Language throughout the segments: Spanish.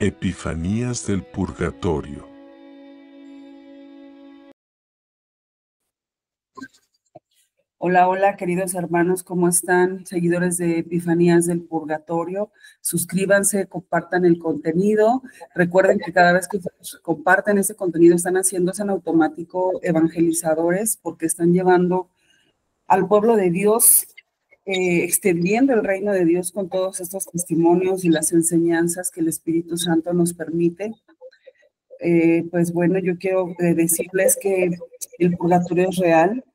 Epifanías del Purgatorio. Hola, hola, queridos hermanos, ¿cómo están? Seguidores de Epifanías del Purgatorio, suscríbanse, compartan el contenido. Recuerden que cada vez que comparten ese contenido están haciéndose en automático evangelizadores porque están llevando al pueblo de Dios, extendiendo el reino de Dios con todos estos testimonios y las enseñanzas que el Espíritu Santo nos permite. Pues bueno, yo quiero decirles que el purgatorio es real,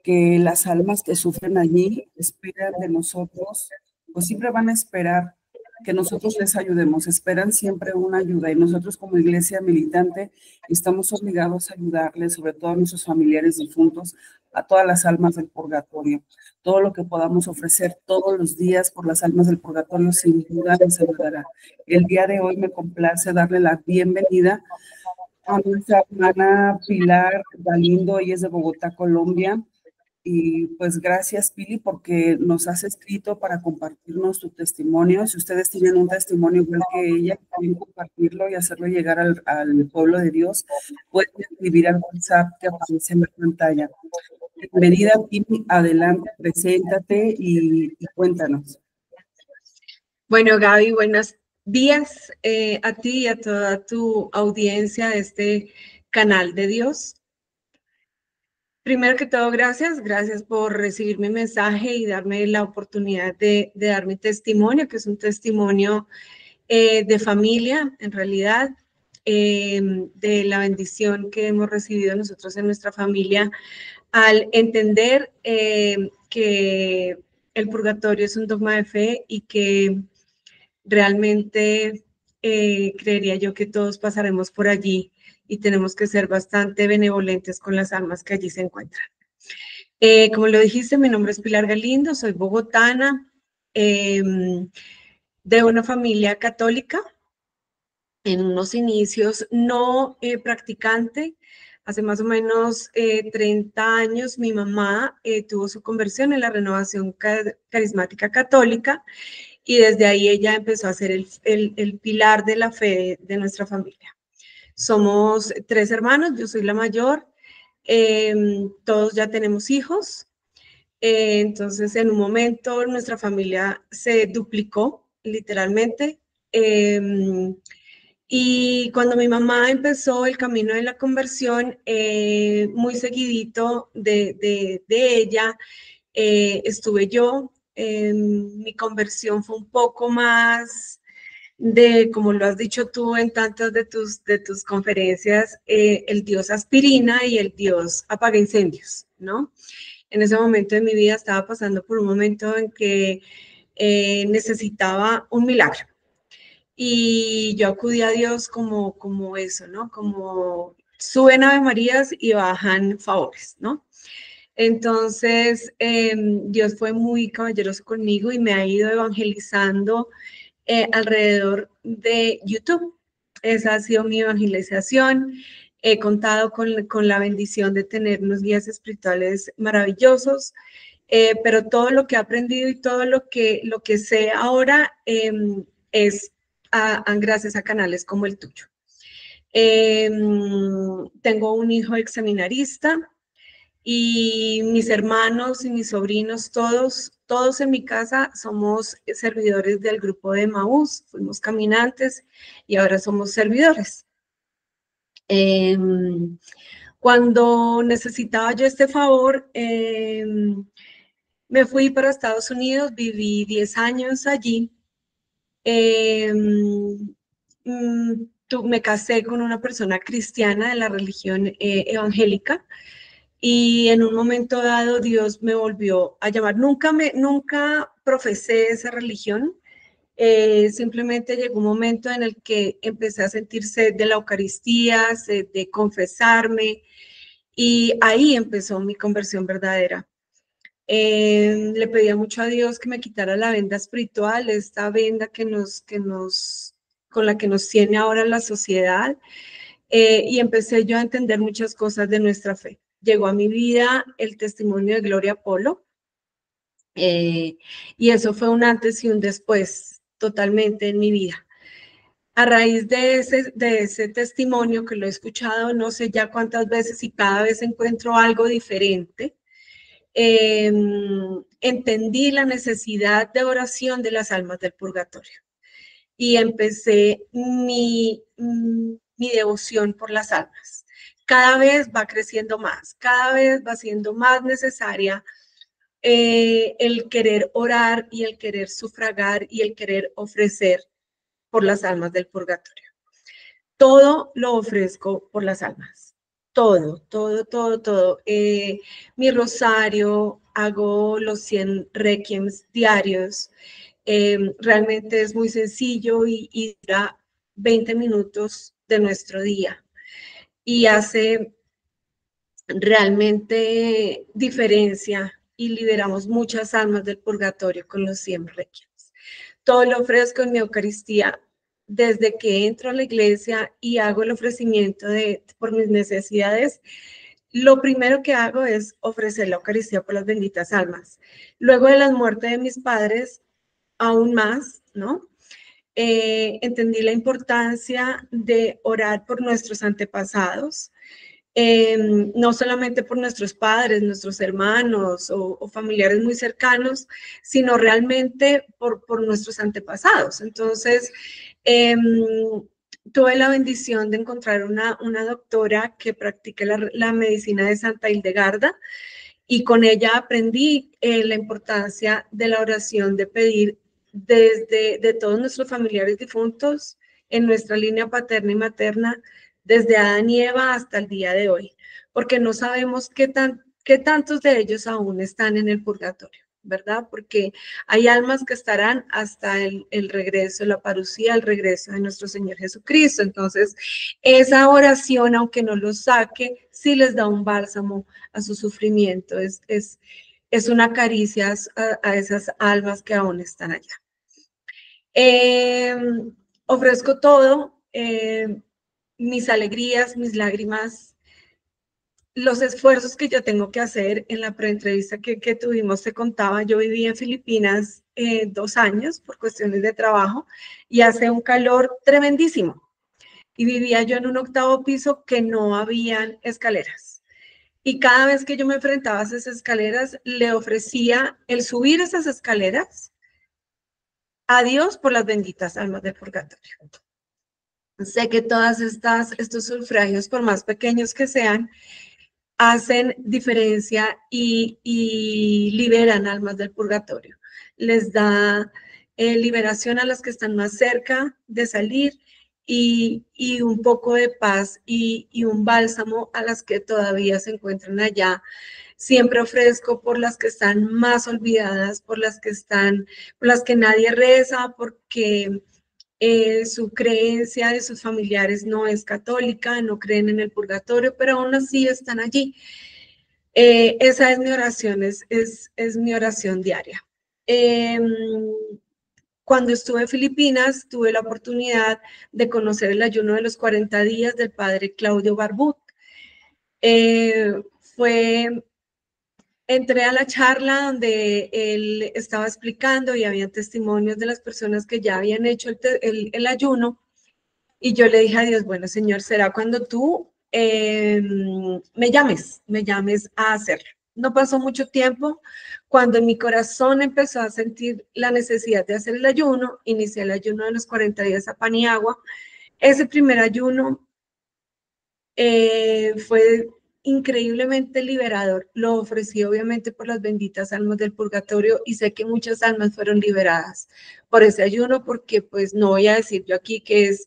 que las almas que sufren allí esperan de nosotros, pues siempre van a esperar que nosotros les ayudemos, esperan siempre una ayuda y nosotros como iglesia militante estamos obligados a ayudarles, sobre todo a nuestros familiares difuntos, a todas las almas del purgatorio. Todo lo que podamos ofrecer todos los días por las almas del purgatorio sin duda les ayudará. El día de hoy me complace darle la bienvenida a nuestra hermana Pilar Galindo, ella es de Bogotá, Colombia. Y pues gracias, Pili, porque nos has escrito para compartirnos tu testimonio. Si ustedes tienen un testimonio igual que ella, pueden compartirlo y hacerlo llegar al pueblo de Dios, pueden escribir al WhatsApp que aparece en la pantalla. Bienvenida, Pili, adelante, preséntate y cuéntanos. Bueno, Gaby, buenos días a ti y a toda tu audiencia de este canal de Dios. Primero que todo, gracias por recibir mi mensaje y darme la oportunidad de dar mi testimonio, que es un testimonio de familia, en realidad, de la bendición que hemos recibido nosotros en nuestra familia al entender que el purgatorio es un dogma de fe y que realmente creería yo que todos pasaremos por allí y tenemos que ser bastante benevolentes con las almas que allí se encuentran. Como lo dijiste, mi nombre es Pilar Galindo, soy bogotana, de una familia católica, en unos inicios no practicante. Hace más o menos 30 años mi mamá tuvo su conversión en la renovación carismática católica y desde ahí ella empezó a ser el pilar de la fe de nuestra familia. Somos 3 hermanos, yo soy la mayor, todos ya tenemos hijos, entonces en un momento nuestra familia se duplicó literalmente. Y cuando mi mamá empezó el camino de la conversión, muy seguidito de ella, estuve yo. Mi conversión fue un poco más de, como lo has dicho tú en tantas de tus conferencias, el dios aspirina y el dios apaga incendios, ¿no? En ese momento de mi vida estaba pasando por un momento en que necesitaba un milagro. Y yo acudí a Dios como eso, ¿no? Como suben Ave Marías y bajan favores, ¿no? Entonces, Dios fue muy caballeroso conmigo y me ha ido evangelizando alrededor de YouTube. Esa ha sido mi evangelización. He contado con la bendición de tener unos guías espirituales maravillosos, pero todo lo que he aprendido y todo lo que sé ahora es gracias a canales como el tuyo. Tengo un hijo exseminarista y mis hermanos y mis sobrinos, todos en mi casa somos servidores del grupo de Emaús, fuimos caminantes y ahora somos servidores. Cuando necesitaba yo este favor, me fui para Estados Unidos, viví 10 años allí. Me casé con una persona cristiana de la religión evangélica y en un momento dado Dios me volvió a llamar. Nunca profesé esa religión, simplemente llegó un momento en el que empecé a sentir sed de la Eucaristía, sed de confesarme y ahí empezó mi conversión verdadera. Le pedía mucho a Dios que me quitara la venda espiritual, esta venda con la que nos tiene ahora la sociedad, y empecé yo a entender muchas cosas de nuestra fe. Llegó a mi vida el testimonio de Gloria Polo, y eso fue un antes y un después totalmente en mi vida. a raíz de ese testimonio que lo he escuchado no sé ya cuántas veces y cada vez encuentro algo diferente, entendí la necesidad de oración de las almas del purgatorio y empecé mi devoción por las almas. Cada vez va creciendo más, cada vez va siendo más necesaria el querer orar y el querer sufragar y el querer ofrecer por las almas del purgatorio. Todo lo ofrezco por las almas. Todo, todo, todo, todo. Mi rosario, hago los 100 requiems diarios. Realmente es muy sencillo y dura 20 minutos de nuestro día. Y hace realmente diferencia y liberamos muchas almas del purgatorio con los 100 requiems. Todo lo ofrezco en mi Eucaristía desde que entro a la iglesia y hago el ofrecimiento por mis necesidades. Lo primero que hago es ofrecer la Eucaristía por las benditas almas. Luego de la muerte de mis padres, aún más, ¿no? Entendí la importancia de orar por nuestros antepasados, no solamente por nuestros padres, nuestros hermanos o familiares muy cercanos, sino realmente por nuestros antepasados. Entonces, tuve la bendición de encontrar una doctora que practica la medicina de Santa Hildegarda y con ella aprendí la importancia de la oración, de pedir de todos nuestros familiares difuntos en nuestra línea paterna y materna, desde Adán y Eva hasta el día de hoy, porque no sabemos qué tantos de ellos aún están en el purgatorio, ¿verdad? Porque hay almas que estarán hasta el regreso, la parucía, el regreso de nuestro Señor Jesucristo. Entonces, esa oración, aunque no los saque, sí les da un bálsamo a su sufrimiento, es una caricia a esas almas que aún están allá. Ofrezco todo, mis alegrías, mis lágrimas, los esfuerzos que yo tengo que hacer. En la preentrevista que tuvimos te contaba, yo viví en Filipinas 2 años por cuestiones de trabajo y hace un calor tremendísimo. Y vivía yo en un 8º piso que no habían escaleras. Y cada vez que yo me enfrentaba a esas escaleras, le ofrecía el subir esas escaleras a Dios por las benditas almas del purgatorio. Sé que todas estos sufragios, por más pequeños que sean, hacen diferencia y liberan almas del purgatorio. Les da liberación a las que están más cerca de salir y un poco de paz y un bálsamo a las que todavía se encuentran allá. Siempre ofrezco por las que están más olvidadas, por las que nadie reza, porque su creencia de sus familiares no es católica, no creen en el purgatorio, pero aún así están allí. Esa es mi oración, es mi oración diaria. Cuando estuve en Filipinas, tuve la oportunidad de conocer el ayuno de los 40 días del padre Claudio Barbut. Entré a la charla donde él estaba explicando y había testimonios de las personas que ya habían hecho el ayuno. Y yo le dije a Dios, bueno, Señor, será cuando tú me llames a hacerlo. No pasó mucho tiempo. Cuando en mi corazón empezó a sentir la necesidad de hacer el ayuno, inicié el ayuno de los 40 días a pan y agua. Ese primer ayuno fue increíblemente liberador. Lo ofrecí obviamente por las benditas almas del purgatorio y sé que muchas almas fueron liberadas por ese ayuno, porque pues no voy a decir yo aquí que es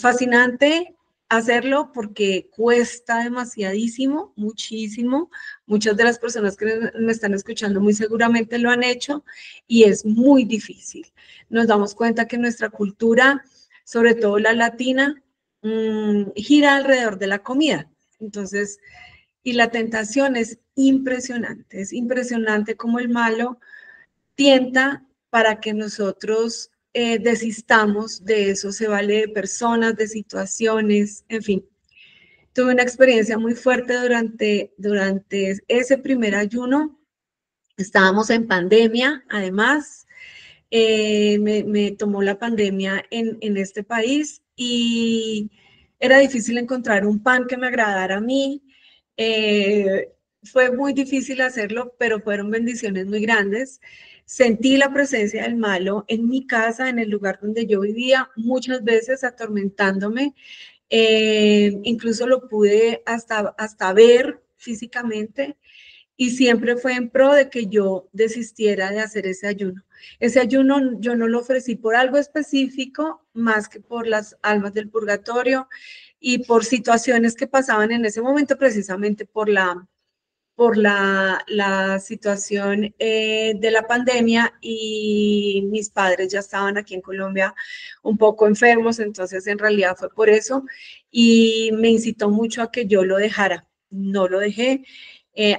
fascinante hacerlo, porque cuesta demasiadísimo, muchísimo. Muchas de las personas que me están escuchando muy seguramente lo han hecho y es muy difícil. Nos damos cuenta que nuestra cultura, sobre todo la latina, gira alrededor de la comida. Entonces, y la tentación es impresionante como el malo tienta para que nosotros desistamos de eso. Se vale de personas, de situaciones, en fin. Tuve una experiencia muy fuerte durante ese primer ayuno. Estábamos en pandemia, además. me tomó la pandemia en este país y era difícil encontrar un pan que me agradara a mí. Fue muy difícil hacerlo, pero fueron bendiciones muy grandes. Sentí la presencia del malo en mi casa, en el lugar donde yo vivía, muchas veces atormentándome. Incluso lo pude hasta ver físicamente y siempre fue en pro de que yo desistiera de hacer ese ayuno. Ese ayuno yo no lo ofrecí por algo específico, más que por las almas del purgatorio y por situaciones que pasaban en ese momento, precisamente por la situación de la pandemia, y mis padres ya estaban aquí en Colombia un poco enfermos, entonces en realidad fue por eso y me incitó mucho a que yo lo dejara. No lo dejé.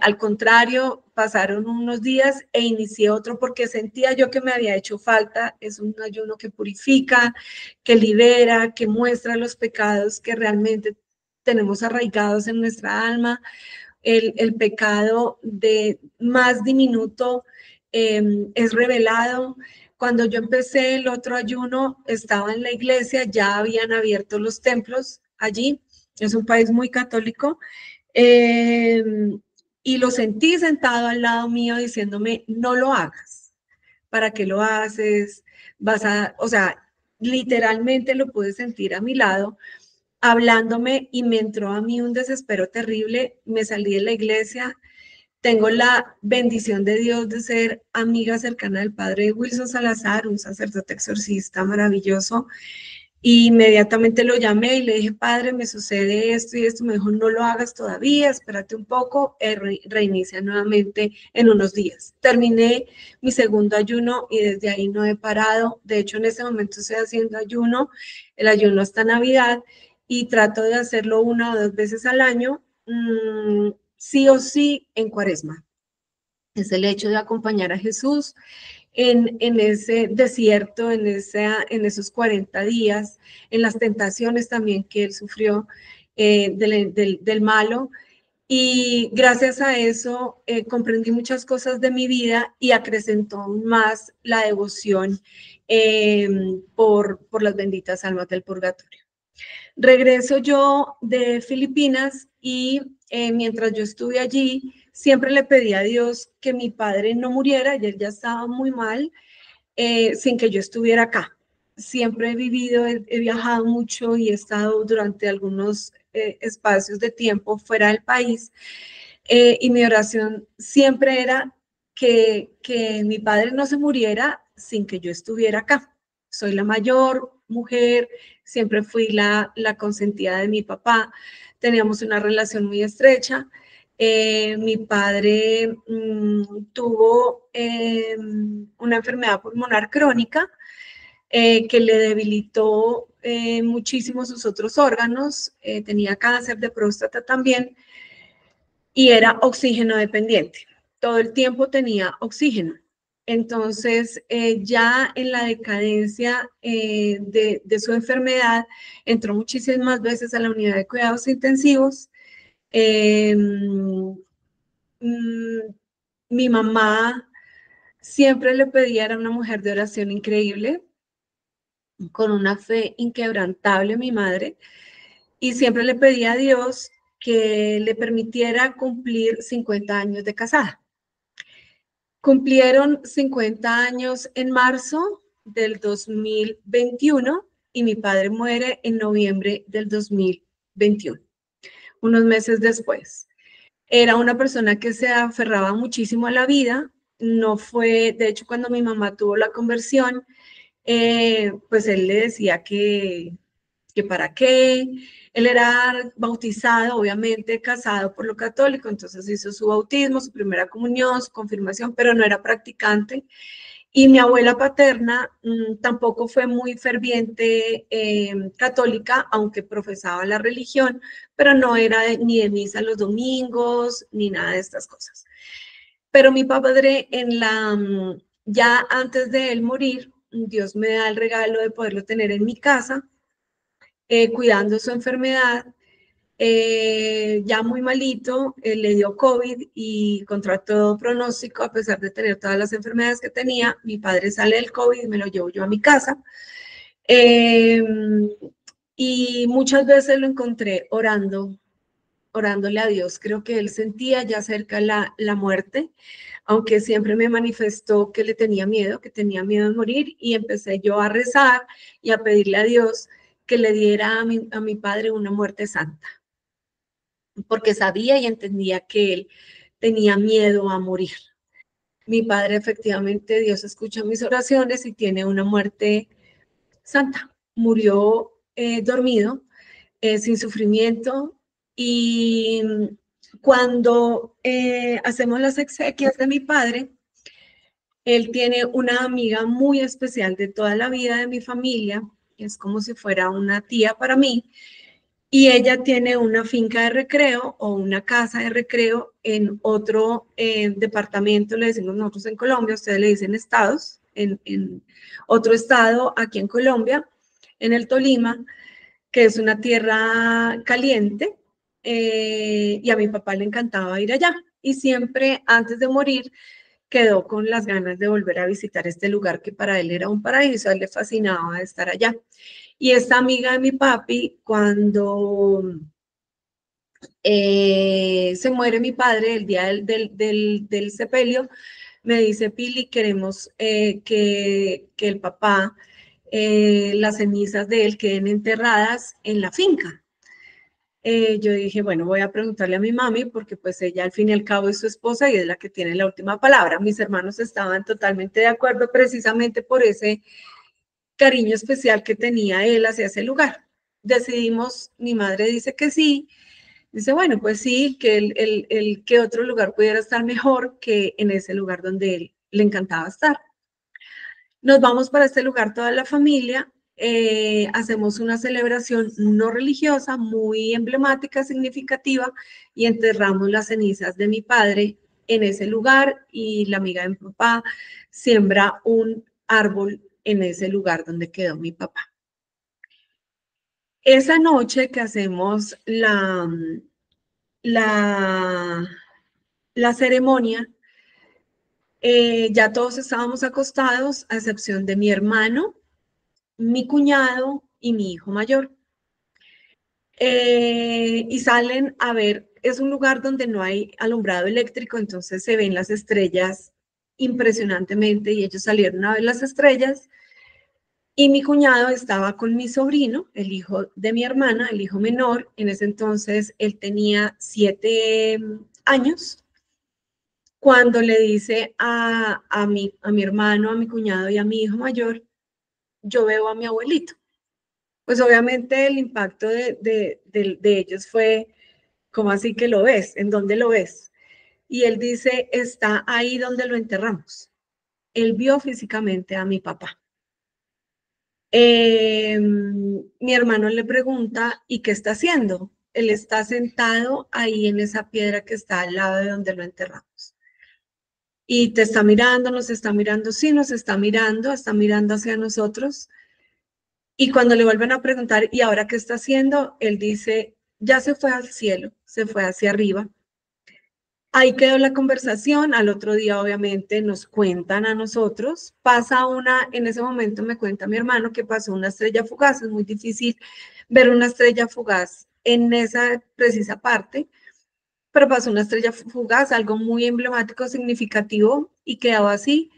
Al contrario, pasaron unos días e inicié otro porque sentía yo que me había hecho falta. Es un ayuno que purifica, que libera, que muestra los pecados que realmente tenemos arraigados en nuestra alma. El pecado de más diminuto es revelado. Cuando yo empecé el otro ayuno, estaba en la iglesia, ya habían abierto los templos allí. Es un país muy católico. Eh, y lo sentí sentado al lado mío diciéndome, no lo hagas. ¿Para qué lo haces? O sea, literalmente lo pude sentir a mi lado hablándome y me entró a mí un desespero terrible. Me salí de la iglesia. Tengo la bendición de Dios de ser amiga cercana del padre Wilson Salazar, un sacerdote exorcista maravilloso. Y inmediatamente lo llamé y le dije, padre, me sucede esto y esto. Me dijo, no lo hagas todavía, espérate un poco, reinicia nuevamente en unos días. Terminé mi segundo ayuno y desde ahí no he parado. De hecho, en este momento estoy haciendo ayuno, el ayuno hasta Navidad, y trato de hacerlo 1 o 2 veces al año, sí o sí en Cuaresma. Es el hecho de acompañar a Jesús en ese desierto, en esos 40 días, en las tentaciones también que él sufrió del malo. Y gracias a eso comprendí muchas cosas de mi vida y acrecentó aún más la devoción por las benditas almas del purgatorio. Regreso yo de Filipinas y mientras yo estuve allí, siempre le pedí a Dios que mi padre no muriera, y él ya estaba muy mal, sin que yo estuviera acá. Siempre he vivido, he viajado mucho y he estado durante algunos espacios de tiempo fuera del país, y mi oración siempre era que mi padre no se muriera sin que yo estuviera acá. Soy la mayor mujer, siempre fui la consentida de mi papá, teníamos una relación muy estrecha. Mi padre tuvo una enfermedad pulmonar crónica que le debilitó muchísimo sus otros órganos, tenía cáncer de próstata también y era oxígeno dependiente. Todo el tiempo tenía oxígeno. Entonces, ya en la decadencia de su enfermedad, entró muchísimas veces a la unidad de cuidados intensivos. Mi mamá siempre le pedía, era una mujer de oración increíble, con una fe inquebrantable, mi madre, y siempre le pedía a Dios que le permitiera cumplir 50 años de casada. Cumplieron 50 años en marzo del 2021 y mi padre muere en noviembre del 2021, unos meses después. Era una persona que se aferraba muchísimo a la vida. No fue, de hecho, cuando mi mamá tuvo la conversión, pues él le decía que para qué. Él era bautizado, obviamente casado por lo católico, entonces hizo su bautismo, su primera comunión, su confirmación, pero no era practicante. Y mi abuela paterna tampoco fue muy ferviente católica, aunque profesaba la religión, pero no era ni de misa los domingos, ni nada de estas cosas. Pero mi padre, ya antes de él morir, Dios me da el regalo de poderlo tener en mi casa, cuidando su enfermedad. ya muy malito, le dio COVID y contra todo pronóstico, a pesar de tener todas las enfermedades que tenía, mi padre sale del COVID y me lo llevo yo a mi casa. Y muchas veces lo encontré orándole a Dios. Creo que él sentía ya cerca la muerte, aunque siempre me manifestó que le tenía miedo, que tenía miedo de morir, y empecé yo a rezar y a pedirle a Dios que le diera a mi padre una muerte santa, porque sabía y entendía que él tenía miedo a morir. Mi padre, efectivamente, Dios escucha mis oraciones y tiene una muerte santa. Murió dormido, sin sufrimiento, y cuando hacemos las exequias de mi padre, él tiene una amiga muy especial de toda la vida de mi familia, es como si fuera una tía para mí, y ella tiene una finca de recreo o una casa de recreo en otro departamento, le decimos nosotros en Colombia, ustedes le dicen estados, en otro estado aquí en Colombia, en el Tolima, que es una tierra caliente, y a mi papá le encantaba ir allá. Y siempre antes de morir quedó con las ganas de volver a visitar este lugar que para él era un paraíso, a él le fascinaba estar allá. Y esta amiga de mi papi, cuando se muere mi padre el día del sepelio, me dice, Pili, queremos que el papá, las cenizas de él queden enterradas en la finca. Yo dije, bueno, voy a preguntarle a mi mami porque pues ella al fin y al cabo es su esposa y es la que tiene la última palabra. Mis hermanos estaban totalmente de acuerdo precisamente por ese cariño especial que tenía él hacia ese lugar. Decidimos, mi madre dice que sí, dice, bueno, pues sí, que que otro lugar pudiera estar mejor que en ese lugar donde él le encantaba estar. Nos vamos para este lugar toda la familia, hacemos una celebración no religiosa, muy emblemática, significativa, y enterramos las cenizas de mi padre en ese lugar, y la amiga de mi papá siembra un árbol en ese lugar donde quedó mi papá. Esa noche que hacemos la ceremonia, ya todos estábamos acostados, a excepción de mi hermano, mi cuñado y mi hijo mayor. Y salen a ver, es un lugar donde no hay alumbrado eléctrico, entonces se ven las estrellas impresionantemente, y ellos salieron a ver las estrellas. Y mi cuñado estaba con mi sobrino, el hijo de mi hermana, el hijo menor. En ese entonces él tenía 7 años, cuando le dice a mi hermano, a mi cuñado y a mi hijo mayor, yo veo a mi abuelito. Pues obviamente el impacto de ellos fue, ¿cómo así que lo ves? ¿En dónde lo ves? Y él dice, está ahí donde lo enterramos. Él vio físicamente a mi papá. Mi hermano le pregunta, ¿y qué está haciendo? Él está sentado ahí en esa piedra que está al lado de donde lo enterramos. Y te está mirando, nos está mirando, sí, nos está mirando hacia nosotros. Y cuando le vuelven a preguntar, ¿y ahora qué está haciendo? Él dice, ya se fue al cielo, se fue hacia arriba. Ahí quedó la conversación. Al otro día, obviamente, nos cuentan a nosotros. En ese momento me cuenta mi hermano que pasó una estrella fugaz. Es muy difícil ver una estrella fugaz en esa precisa parte, pero pasó una estrella fugaz, algo muy emblemático, significativo, y quedó así.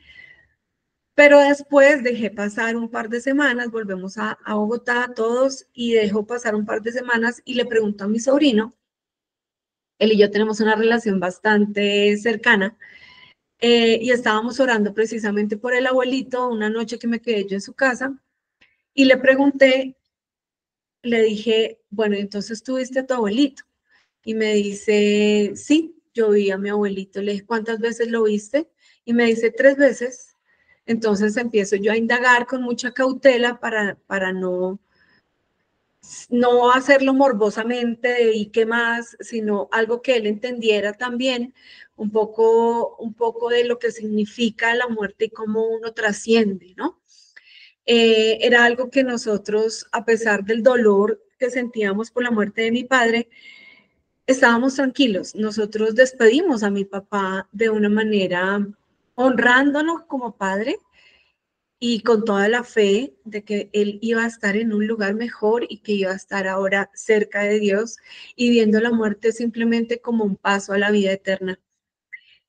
Pero después dejé pasar un par de semanas, volvemos a Bogotá todos, y dejo pasar un par de semanas y le pregunto a mi sobrino, él y yo tenemos una relación bastante cercana, y estábamos orando precisamente por el abuelito una noche que me quedé yo en su casa, y le pregunté, le dije, bueno, entonces tú viste a tu abuelito, y me dice, sí, yo vi a mi abuelito. Le dije, ¿cuántas veces lo viste? Y me dice, 3 veces. Entonces empiezo yo a indagar con mucha cautela para no hacerlo morbosamente y qué más, sino algo que él entendiera también, un poco de lo que significa la muerte y cómo uno trasciende, ¿no? Era algo que nosotros, a pesar del dolor que sentíamos por la muerte de mi padre, estábamos tranquilos. Nosotros despedimos a mi papá de una manera honrándonos como padre y con toda la fe de que él iba a estar en un lugar mejor y que iba a estar ahora cerca de Dios y viendo la muerte simplemente como un paso a la vida eterna.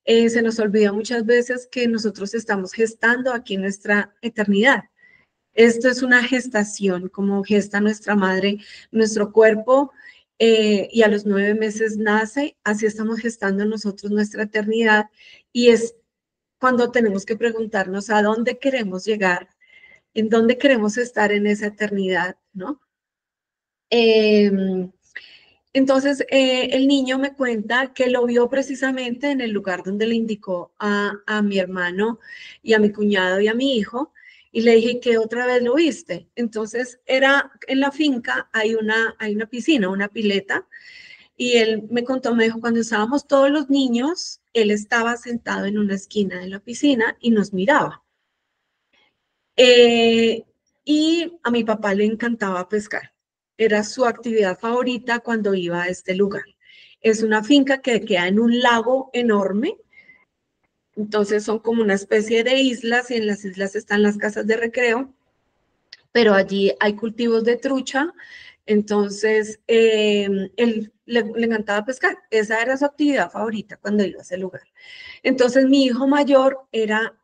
Se nos olvida muchas veces que nosotros estamos gestando aquí nuestra eternidad. Esto es una gestación, como gesta nuestra madre, nuestro cuerpo, y a los 9 meses nace, así estamos gestando nosotros nuestra eternidad, y es cuando tenemos que preguntarnos a dónde queremos llegar, en dónde queremos estar en esa eternidad, ¿no? Entonces, el niño me cuenta que lo vio precisamente en el lugar donde le indicó a mi hermano y a mi cuñado y a mi hijo, y le dije que otra vez lo viste. Entonces, era en la finca, hay una piscina, una pileta, y él me contó, me dijo, cuando estábamos todos los niños, él estaba sentado en una esquina de la piscina y nos miraba. Eh, y a mi papá le encantaba pescar. Era su actividad favorita cuando iba a este lugar. Es una finca que queda en un lago enorme, entonces son como una especie de islas y en las islas están las casas de recreo, pero allí hay cultivos de trucha, entonces él le encantaba pescar. Esa era su actividad favorita cuando iba a ese lugar. Entonces mi hijo mayor era,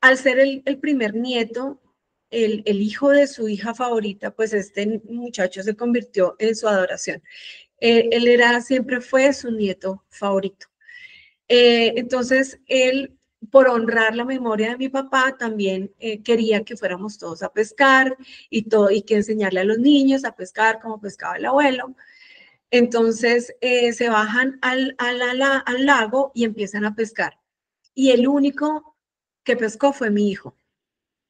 al ser el primer nieto, el hijo de su hija favorita, pues este muchacho se convirtió en su adoración. Él era, siempre fue su nieto favorito. Entonces, él, por honrar la memoria de mi papá, también quería que fuéramos todos a pescar y, todo, y que enseñarle a los niños a pescar como pescaba el abuelo. Entonces, se bajan al lago y empiezan a pescar. Y el único que pescó fue mi hijo,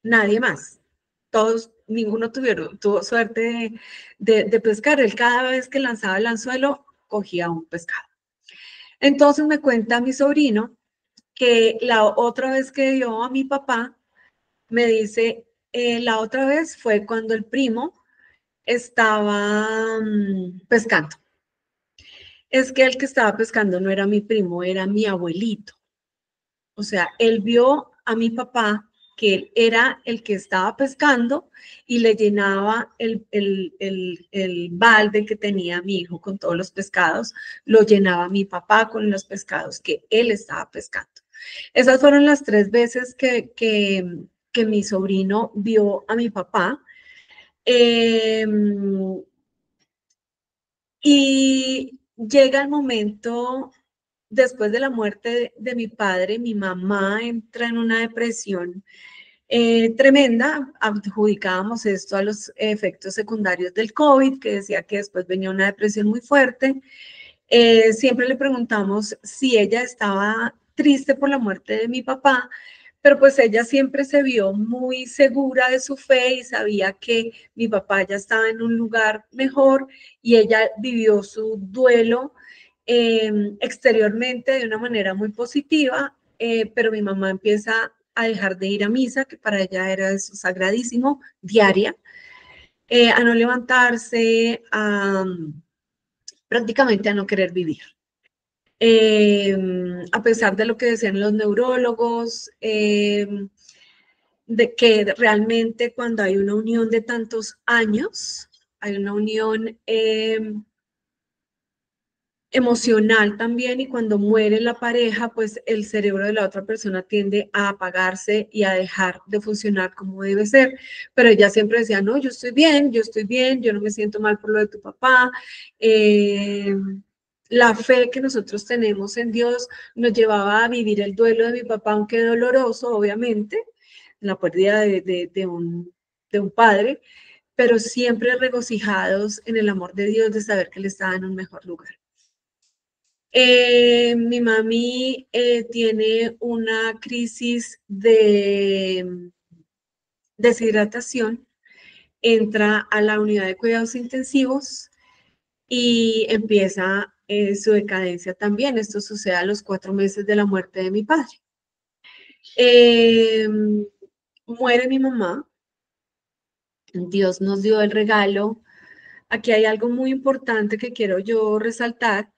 nadie más. Todos, ninguno tuvo suerte de pescar. Él cada vez que lanzaba el anzuelo, cogía un pescado. Entonces me cuenta mi sobrino que la otra vez que vio a mi papá, me dice, la otra vez fue cuando el primo estaba pescando. Es que el que estaba pescando no era mi primo, era mi abuelito. O sea, él vio a mi papá que él era el que estaba pescando y le llenaba el balde que tenía mi hijo con todos los pescados, lo llenaba mi papá con los pescados que él estaba pescando. Esas fueron las 3 veces que mi sobrino vio a mi papá. Eh, y llega el momento, después de la muerte de mi padre, mi mamá entra en una depresión tremenda. Adjudicábamos esto a los efectos secundarios del COVID, que decía que después venía una depresión muy fuerte. Siempre le preguntamos si ella estaba triste por la muerte de mi papá, pero pues ella siempre se vio muy segura de su fe y sabía que mi papá ya estaba en un lugar mejor y ella vivió su duelo exteriormente de una manera muy positiva, pero mi mamá empieza a dejar de ir a misa, que para ella era eso sagradísimo, diaria, a no levantarse, prácticamente a no querer vivir. A pesar de lo que decían los neurólogos, de que realmente cuando hay una unión de tantos años, hay una unión emocional también, y cuando muere la pareja, pues el cerebro de la otra persona tiende a apagarse y a dejar de funcionar como debe ser. Pero ella siempre decía, no, yo estoy bien, yo no me siento mal por lo de tu papá. La fe que nosotros tenemos en Dios nos llevaba a vivir el duelo de mi papá, aunque doloroso, obviamente, la pérdida de un padre, pero siempre regocijados en el amor de Dios de saber que él estaba en un mejor lugar. Mi mami tiene una crisis de deshidratación, entra a la unidad de cuidados intensivos y empieza su decadencia también. Esto sucede a los 4 meses de la muerte de mi padre. Muere mi mamá Dios nos dio el regalo. Aquí hay algo muy importante que quiero yo resaltar.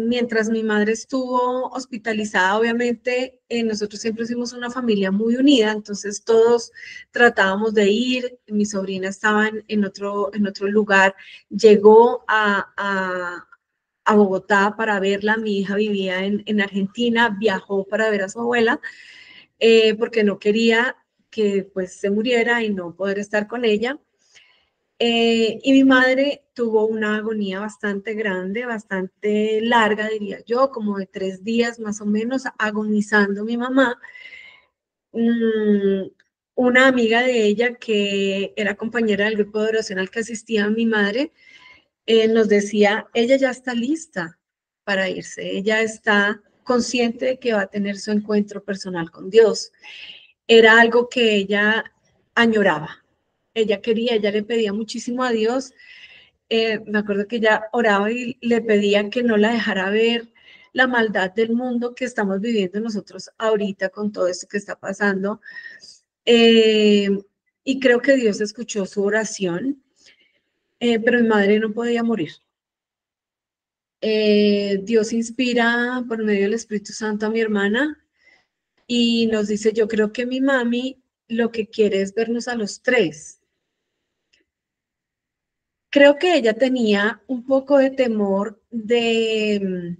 Mientras mi madre estuvo hospitalizada, obviamente, nosotros siempre fuimos una familia muy unida, entonces todos tratábamos de ir. Mi sobrina estaba en otro lugar, llegó a Bogotá para verla, mi hija vivía en Argentina, viajó para ver a su abuela, porque no quería que pues se muriera y no poder estar con ella. Y mi madre tuvo una agonía bastante grande, bastante larga, diría yo, como de 3 días más o menos, agonizando mi mamá. Mm, una amiga de ella que era compañera del grupo de oración al que asistía mi madre, nos decía, ella ya está lista para irse, ella está consciente de que va a tener su encuentro personal con Dios. Era algo que ella añoraba. Ella quería, ella le pedía muchísimo a Dios. Me acuerdo que ella oraba y le pedía que no la dejara ver la maldad del mundo que estamos viviendo nosotros ahorita con todo esto que está pasando. Eh, y creo que Dios escuchó su oración, pero mi madre no podía morir. Dios inspira por medio del Espíritu Santo a mi hermana y nos dice, yo creo que mi mami lo que quiere es vernos a los tres. Creo que ella tenía un poco de temor de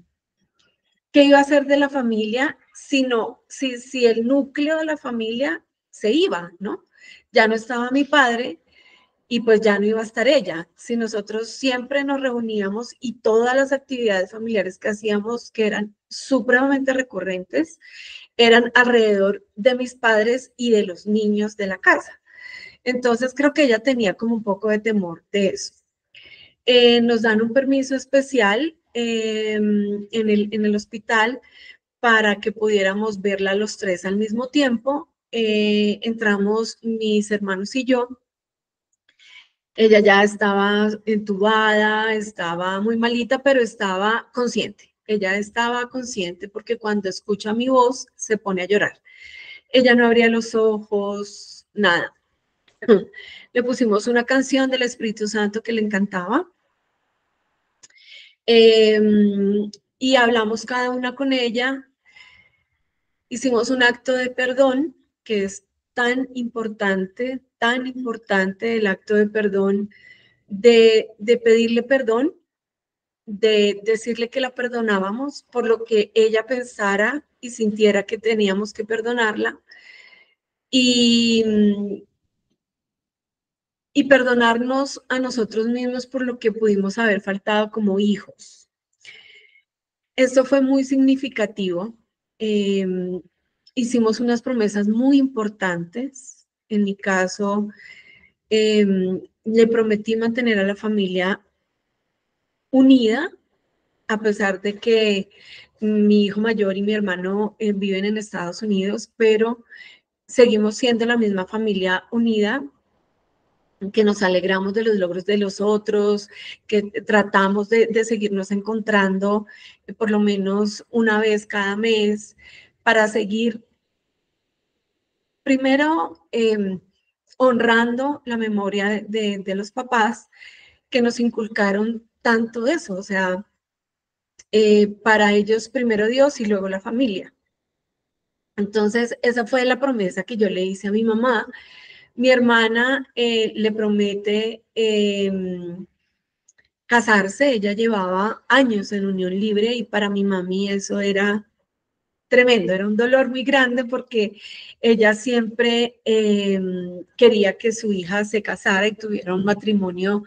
qué iba a ser de la familia, sino si el núcleo de la familia se iba, ¿no? Ya no estaba mi padre y pues ya no iba a estar ella. Si nosotros siempre nos reuníamos y todas las actividades familiares que hacíamos, que eran supremamente recurrentes, eran alrededor de mis padres y de los niños de la casa. Entonces creo que ella tenía como un poco de temor de eso. Nos dan un permiso especial en el hospital para que pudiéramos verla los tres al mismo tiempo. Entramos mis hermanos y yo. Ella ya estaba entubada, estaba muy malita, pero estaba consciente. Ella estaba consciente porque cuando escucha mi voz se pone a llorar. Ella no abría los ojos, nada. Le pusimos una canción del Espíritu Santo que le encantaba. Y hablamos cada una con ella. Hicimos un acto de perdón, que es tan importante el acto de perdón, de pedirle perdón, de decirle que la perdonábamos por lo que ella pensara y sintiera que teníamos que perdonarla y, y perdonarnos a nosotros mismos por lo que pudimos haber faltado como hijos. Esto fue muy significativo. Eh, Hicimos unas promesas muy importantes. En mi caso, le prometí mantener a la familia unida, a pesar de que mi hijo mayor y mi hermano viven en Estados Unidos, pero seguimos siendo la misma familia unida, que nos alegramos de los logros de los otros, que tratamos de seguirnos encontrando por lo menos una vez cada mes para seguir primero honrando la memoria de los papás que nos inculcaron tanto eso, o sea, para ellos primero Dios y luego la familia. Entonces, esa fue la promesa que yo le hice a mi mamá. Mi hermana le promete casarse, ella llevaba años en unión libre y para mi mami eso era tremendo, era un dolor muy grande porque ella siempre quería que su hija se casara y tuviera un matrimonio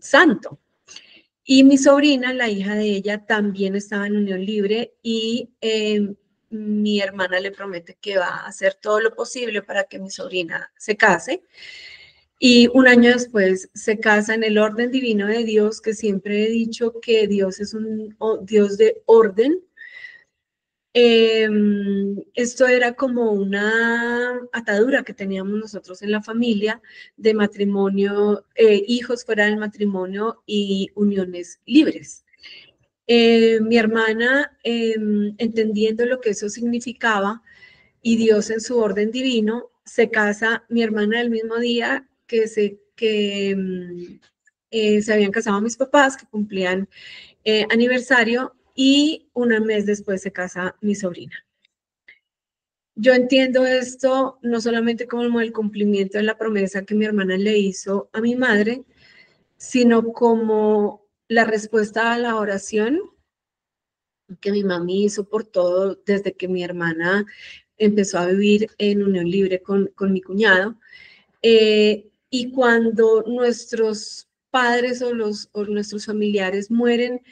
santo. Y mi sobrina, la hija de ella, también estaba en unión libre y mi hermana le promete que va a hacer todo lo posible para que mi sobrina se case. Y un año después se casa en el orden divino de Dios, que siempre he dicho que Dios es un Dios de orden. Esto era como una atadura que teníamos nosotros en la familia de matrimonio, hijos fuera del matrimonio y uniones libres. Mi hermana, entendiendo lo que eso significaba y Dios en su orden divino, se casa mi hermana el mismo día que se habían casado mis papás, que cumplían aniversario, y un mes después se casa mi sobrina. Yo entiendo esto no solamente como el cumplimiento de la promesa que mi hermana le hizo a mi madre, sino como la respuesta a la oración que mi mami hizo por todo desde que mi hermana empezó a vivir en unión libre con mi cuñado. Y cuando nuestros padres o nuestros familiares mueren,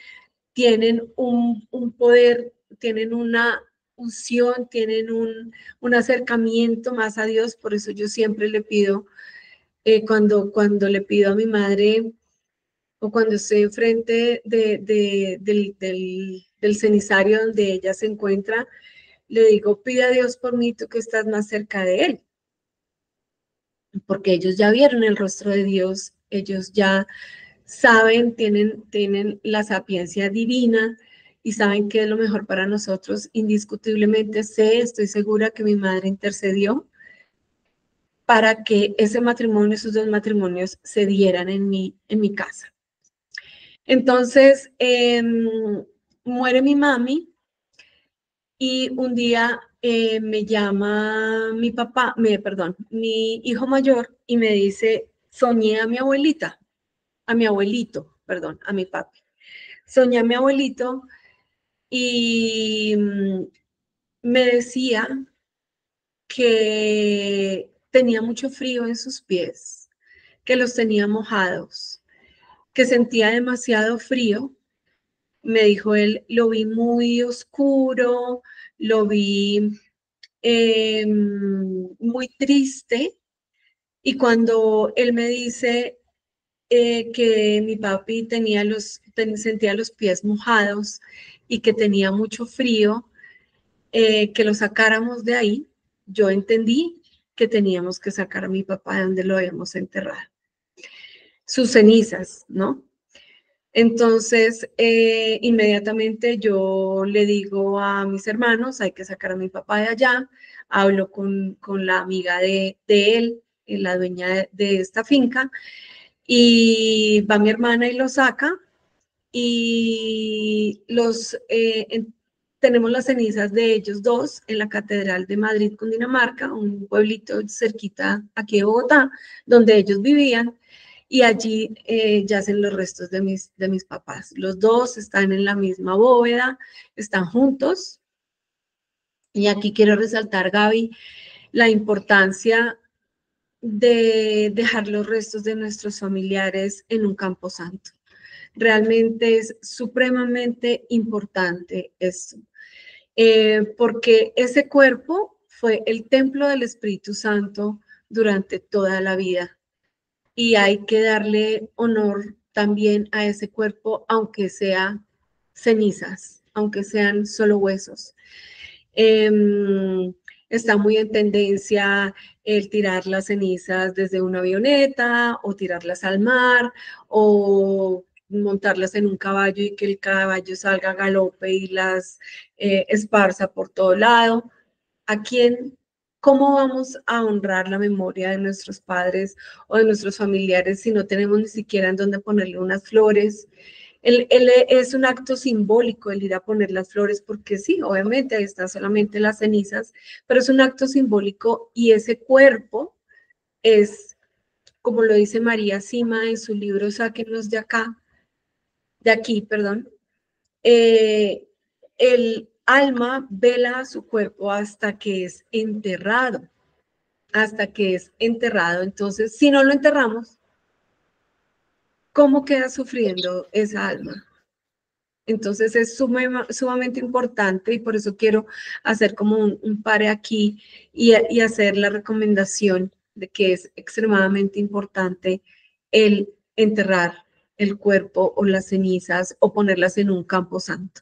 tienen un poder, tienen una unción, tienen un acercamiento más a Dios. Por eso yo siempre le pido, cuando le pido a mi madre o cuando estoy enfrente del cenizario donde ella se encuentra, le digo, pide a Dios por mí, tú que estás más cerca de Él. Porque ellos ya vieron el rostro de Dios, ellos ya saben, tienen la sapiencia divina y saben qué es lo mejor para nosotros. Indiscutiblemente estoy segura que mi madre intercedió para que ese matrimonio, esos dos matrimonios se dieran en mi casa. Entonces, muere mi mami y un día me llama mi hijo mayor y me dice, soñé a mi abuelito, a mi papi. Soñé a mi abuelito y me decía que tenía mucho frío en sus pies, que los tenía mojados, que sentía demasiado frío. Me dijo él, lo vi muy oscuro, lo vi muy triste, y cuando él me dice que mi papi sentía los pies mojados y que tenía mucho frío, que lo sacáramos de ahí, yo entendí que teníamos que sacar a mi papá de donde lo habíamos enterrado. Sus cenizas, ¿no? Entonces, inmediatamente yo le digo a mis hermanos, hay que sacar a mi papá de allá. Hablo con la amiga de él, la dueña de esta finca, y va mi hermana y lo saca, y tenemos las cenizas de ellos dos en la Catedral de Madrid, Cundinamarca, un pueblito cerquita aquí de Bogotá, donde ellos vivían. Y allí yacen los restos de mis papás. Los dos están en la misma bóveda, están juntos. Y aquí quiero resaltar, Gaby, la importancia de dejar los restos de nuestros familiares en un camposanto. Realmente es supremamente importante esto, porque ese cuerpo fue el templo del Espíritu Santo durante toda la vida. Y hay que darle honor también a ese cuerpo, aunque sea cenizas, aunque sean solo huesos. Está muy en tendencia el tirar las cenizas desde una avioneta o tirarlas al mar o montarlas en un caballo y que el caballo salga a galope y las esparza por todo lado. ¿Cómo vamos a honrar la memoria de nuestros padres o de nuestros familiares si no tenemos ni siquiera en dónde ponerle unas flores? Es un acto simbólico el ir a poner las flores, porque sí, obviamente ahí están solamente las cenizas, pero es un acto simbólico, y ese cuerpo es, como lo dice María Sima en su libro Sáquenlos de aquí, perdón, el alma vela a su cuerpo hasta que es enterrado. Entonces, si no lo enterramos, ¿cómo queda sufriendo esa alma? Entonces es sumamente importante, y por eso quiero hacer como un pare aquí y hacer la recomendación de que es extremadamente importante el enterrar el cuerpo o las cenizas o ponerlas en un camposanto.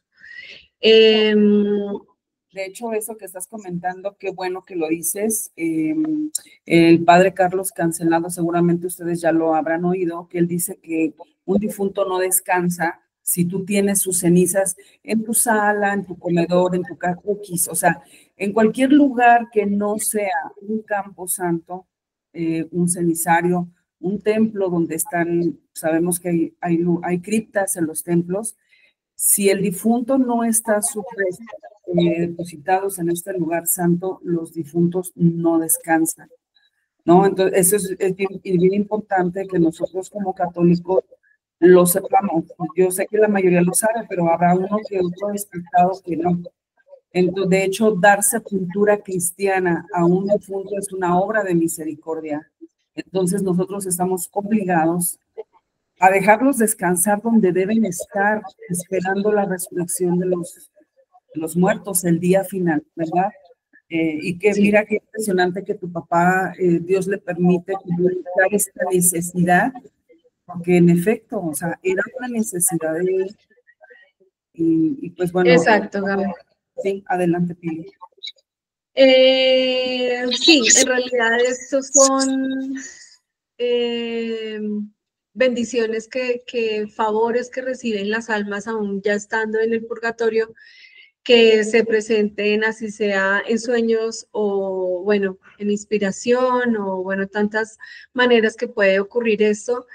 De hecho, eso que estás comentando, qué bueno que lo dices. El padre Carlos Cancelado, seguramente ustedes ya lo habrán oído, que él dice que un difunto no descansa si tú tienes sus cenizas en tu sala, en tu comedor, en tu casa, o sea, En cualquier lugar que no sea un campo santo, un cenizario, un templo donde están, sabemos que hay criptas en los templos, si el difunto no está depositados en este lugar santo, los difuntos no descansan, ¿no? Entonces, eso es bien importante que nosotros como católicos lo sepamos. Yo sé que la mayoría lo sabe, pero habrá uno que otro despistado que no. Entonces, de hecho, dar sepultura cristiana a un difunto es una obra de misericordia. Entonces, nosotros estamos obligados a dejarlos descansar donde deben estar, esperando la resurrección de los muertos el día final, ¿verdad? Y que Sí. mira qué impresionante que tu papá, Dios le permite comunicar esta necesidad, porque en efecto, o sea, era una necesidad de él. Y pues bueno, Exacto, Gaby. sí, adelante, Pili. Sí, en realidad estos son bendiciones favores que reciben las almas aún ya estando en el purgatorio, que se presenten así sea en sueños o bueno, en inspiración o bueno, tantas maneras que puede ocurrir esto.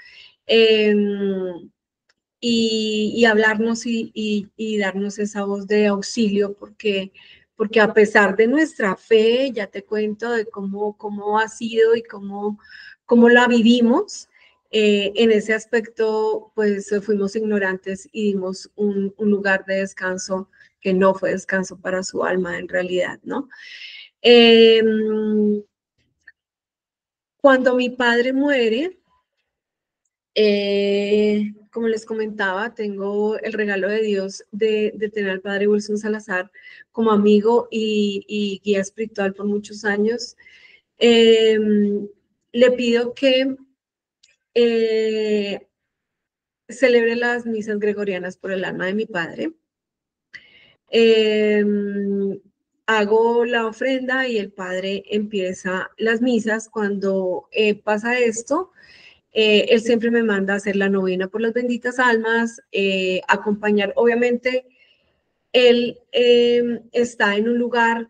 Y hablarnos y darnos esa voz de auxilio, porque a pesar de nuestra fe, ya te cuento de cómo ha sido y cómo la vivimos, en ese aspecto, pues fuimos ignorantes y dimos un lugar de descanso que no fue descanso para su alma en realidad, ¿no? Cuando mi padre muere, como les comentaba, tengo el regalo de Dios de tener al padre Wilson Salazar como amigo y guía espiritual por muchos años. Le pido que celebre las misas gregorianas por el alma de mi padre. Hago la ofrenda y el padre empieza las misas. Cuando pasa esto, él siempre me manda a hacer la novena por las benditas almas, acompañar, obviamente, él está en un lugar,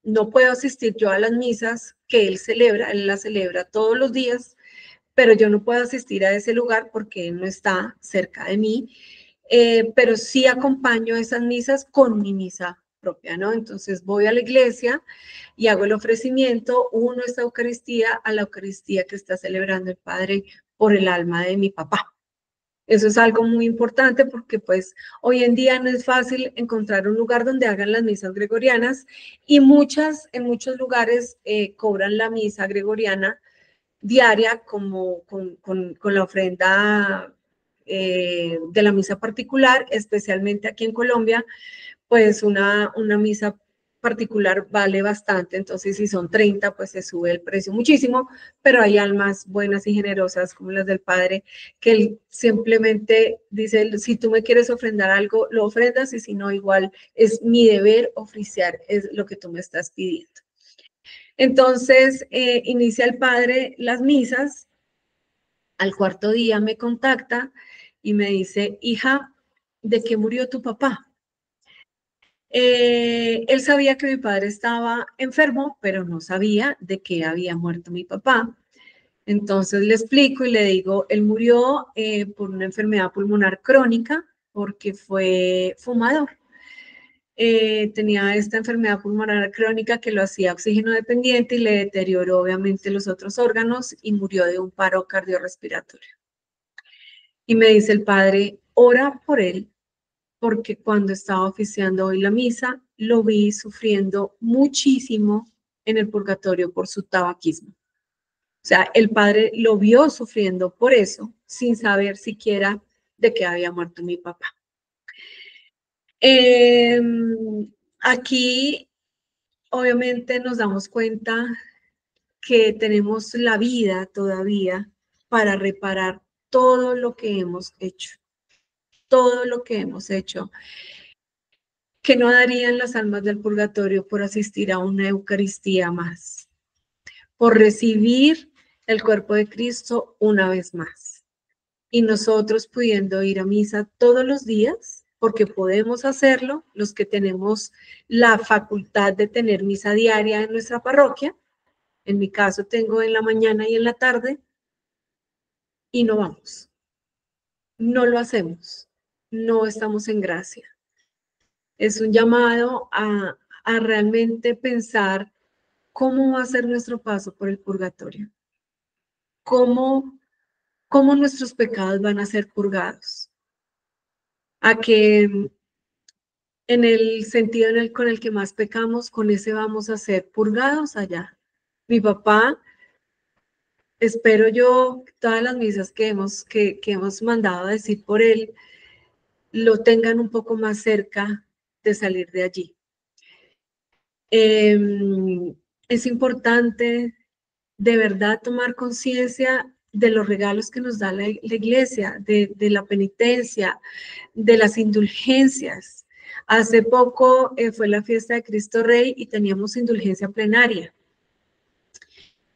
no puedo asistir yo a las misas que él celebra, él las celebra todos los días, pero yo no puedo asistir a ese lugar porque él no está cerca de mí, pero sí acompaño esas misas con mi misa propia, ¿no? Entonces voy a la iglesia y hago el ofrecimiento, uno esta Eucaristía a la Eucaristía que está celebrando el Padre por el alma de mi papá. Eso es algo muy importante porque pues hoy en día no es fácil encontrar un lugar donde hagan las misas gregorianas y en muchos lugares cobran la misa gregoriana diaria como con la ofrenda de la misa particular, especialmente aquí en Colombia, pues una misa particular vale bastante, entonces si son 30, pues se sube el precio muchísimo, pero hay almas buenas y generosas como las del Padre, que él simplemente dice, si tú me quieres ofrendar algo, lo ofrendas, y si no, igual es mi deber oficiar, es lo que tú me estás pidiendo. Entonces, inicia el Padre las misas, al cuarto día me contacta y me dice, hija, ¿de qué murió tu papá? Él sabía que mi padre estaba enfermo, pero no sabía de qué había muerto mi papá. Entonces le explico y le digo, él murió por una enfermedad pulmonar crónica porque fue fumador. Tenía esta enfermedad pulmonar crónica que lo hacía oxígeno dependiente y le deterioró obviamente los otros órganos y murió de un paro cardiorrespiratorio. Y me dice el padre, ora por él, porque cuando estaba oficiando hoy la misa, lo vi sufriendo muchísimo en el purgatorio por su tabaquismo. O sea, el padre lo vio sufriendo por eso, sin saber siquiera de qué había muerto mi papá. Aquí, obviamente, nos damos cuenta que tenemos la vida todavía para reparar todo lo que hemos hecho. Todo lo que hemos hecho, que no darían las almas del purgatorio por asistir a una Eucaristía más, por recibir el cuerpo de Cristo una vez más. Y nosotros pudiendo ir a misa todos los días, porque podemos hacerlo, los que tenemos la facultad de tener misa diaria en nuestra parroquia. En mi caso tengo en la mañana y en la tarde, y no vamos, no lo hacemos, no estamos en gracia. Es un llamado a realmente pensar cómo va a ser nuestro paso por el purgatorio, cómo nuestros pecados van a ser purgados, a que en el sentido con el que más pecamos, con ese vamos a ser purgados allá. Mi papá, espero yo, todas las misas que hemos mandado a decir por él, lo tengan un poco más cerca de salir de allí. Es importante de verdad tomar conciencia de los regalos que nos da la iglesia, de la penitencia, de las indulgencias. Hace poco fue la fiesta de Cristo Rey y teníamos indulgencia plenaria.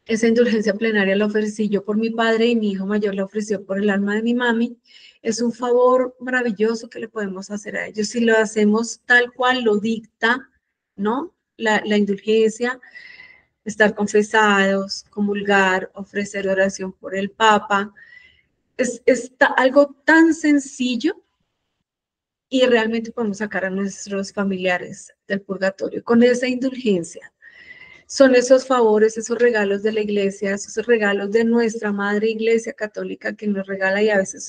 Esa indulgencia plenaria la ofrecí yo por mi padre y mi hijo mayor la ofreció por el alma de mi mami. Es un favor maravilloso que le podemos hacer a ellos si lo hacemos tal cual lo dicta, ¿no? La indulgencia, estar confesados, comulgar, ofrecer oración por el Papa. Es algo tan sencillo y realmente podemos sacar a nuestros familiares del purgatorio con esa indulgencia. Son esos favores, esos regalos de la iglesia, esos regalos de nuestra madre iglesia católica que nos regala, y a veces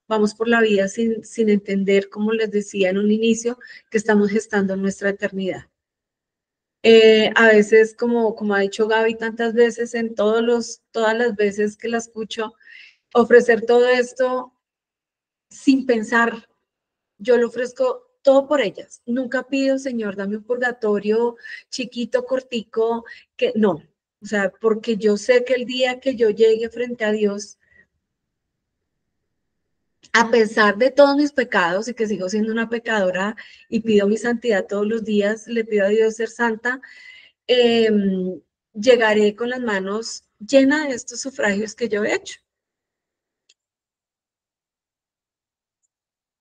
vamos por la vida sin entender, como les decía en un inicio, que estamos gestando nuestra eternidad. A veces, como ha dicho Gaby tantas veces, en todas las veces que la escucho, ofrecer todo esto sin pensar, yo lo ofrezco todo por ellas. Nunca pido, Señor, dame un purgatorio chiquito, cortico, que no. O sea, porque yo sé que el día que yo llegue frente a Dios, a pesar de todos mis pecados y que sigo siendo una pecadora y pido mi santidad todos los días, le pido a Dios ser santa, llegaré con las manos llenas de estos sufragios que yo he hecho.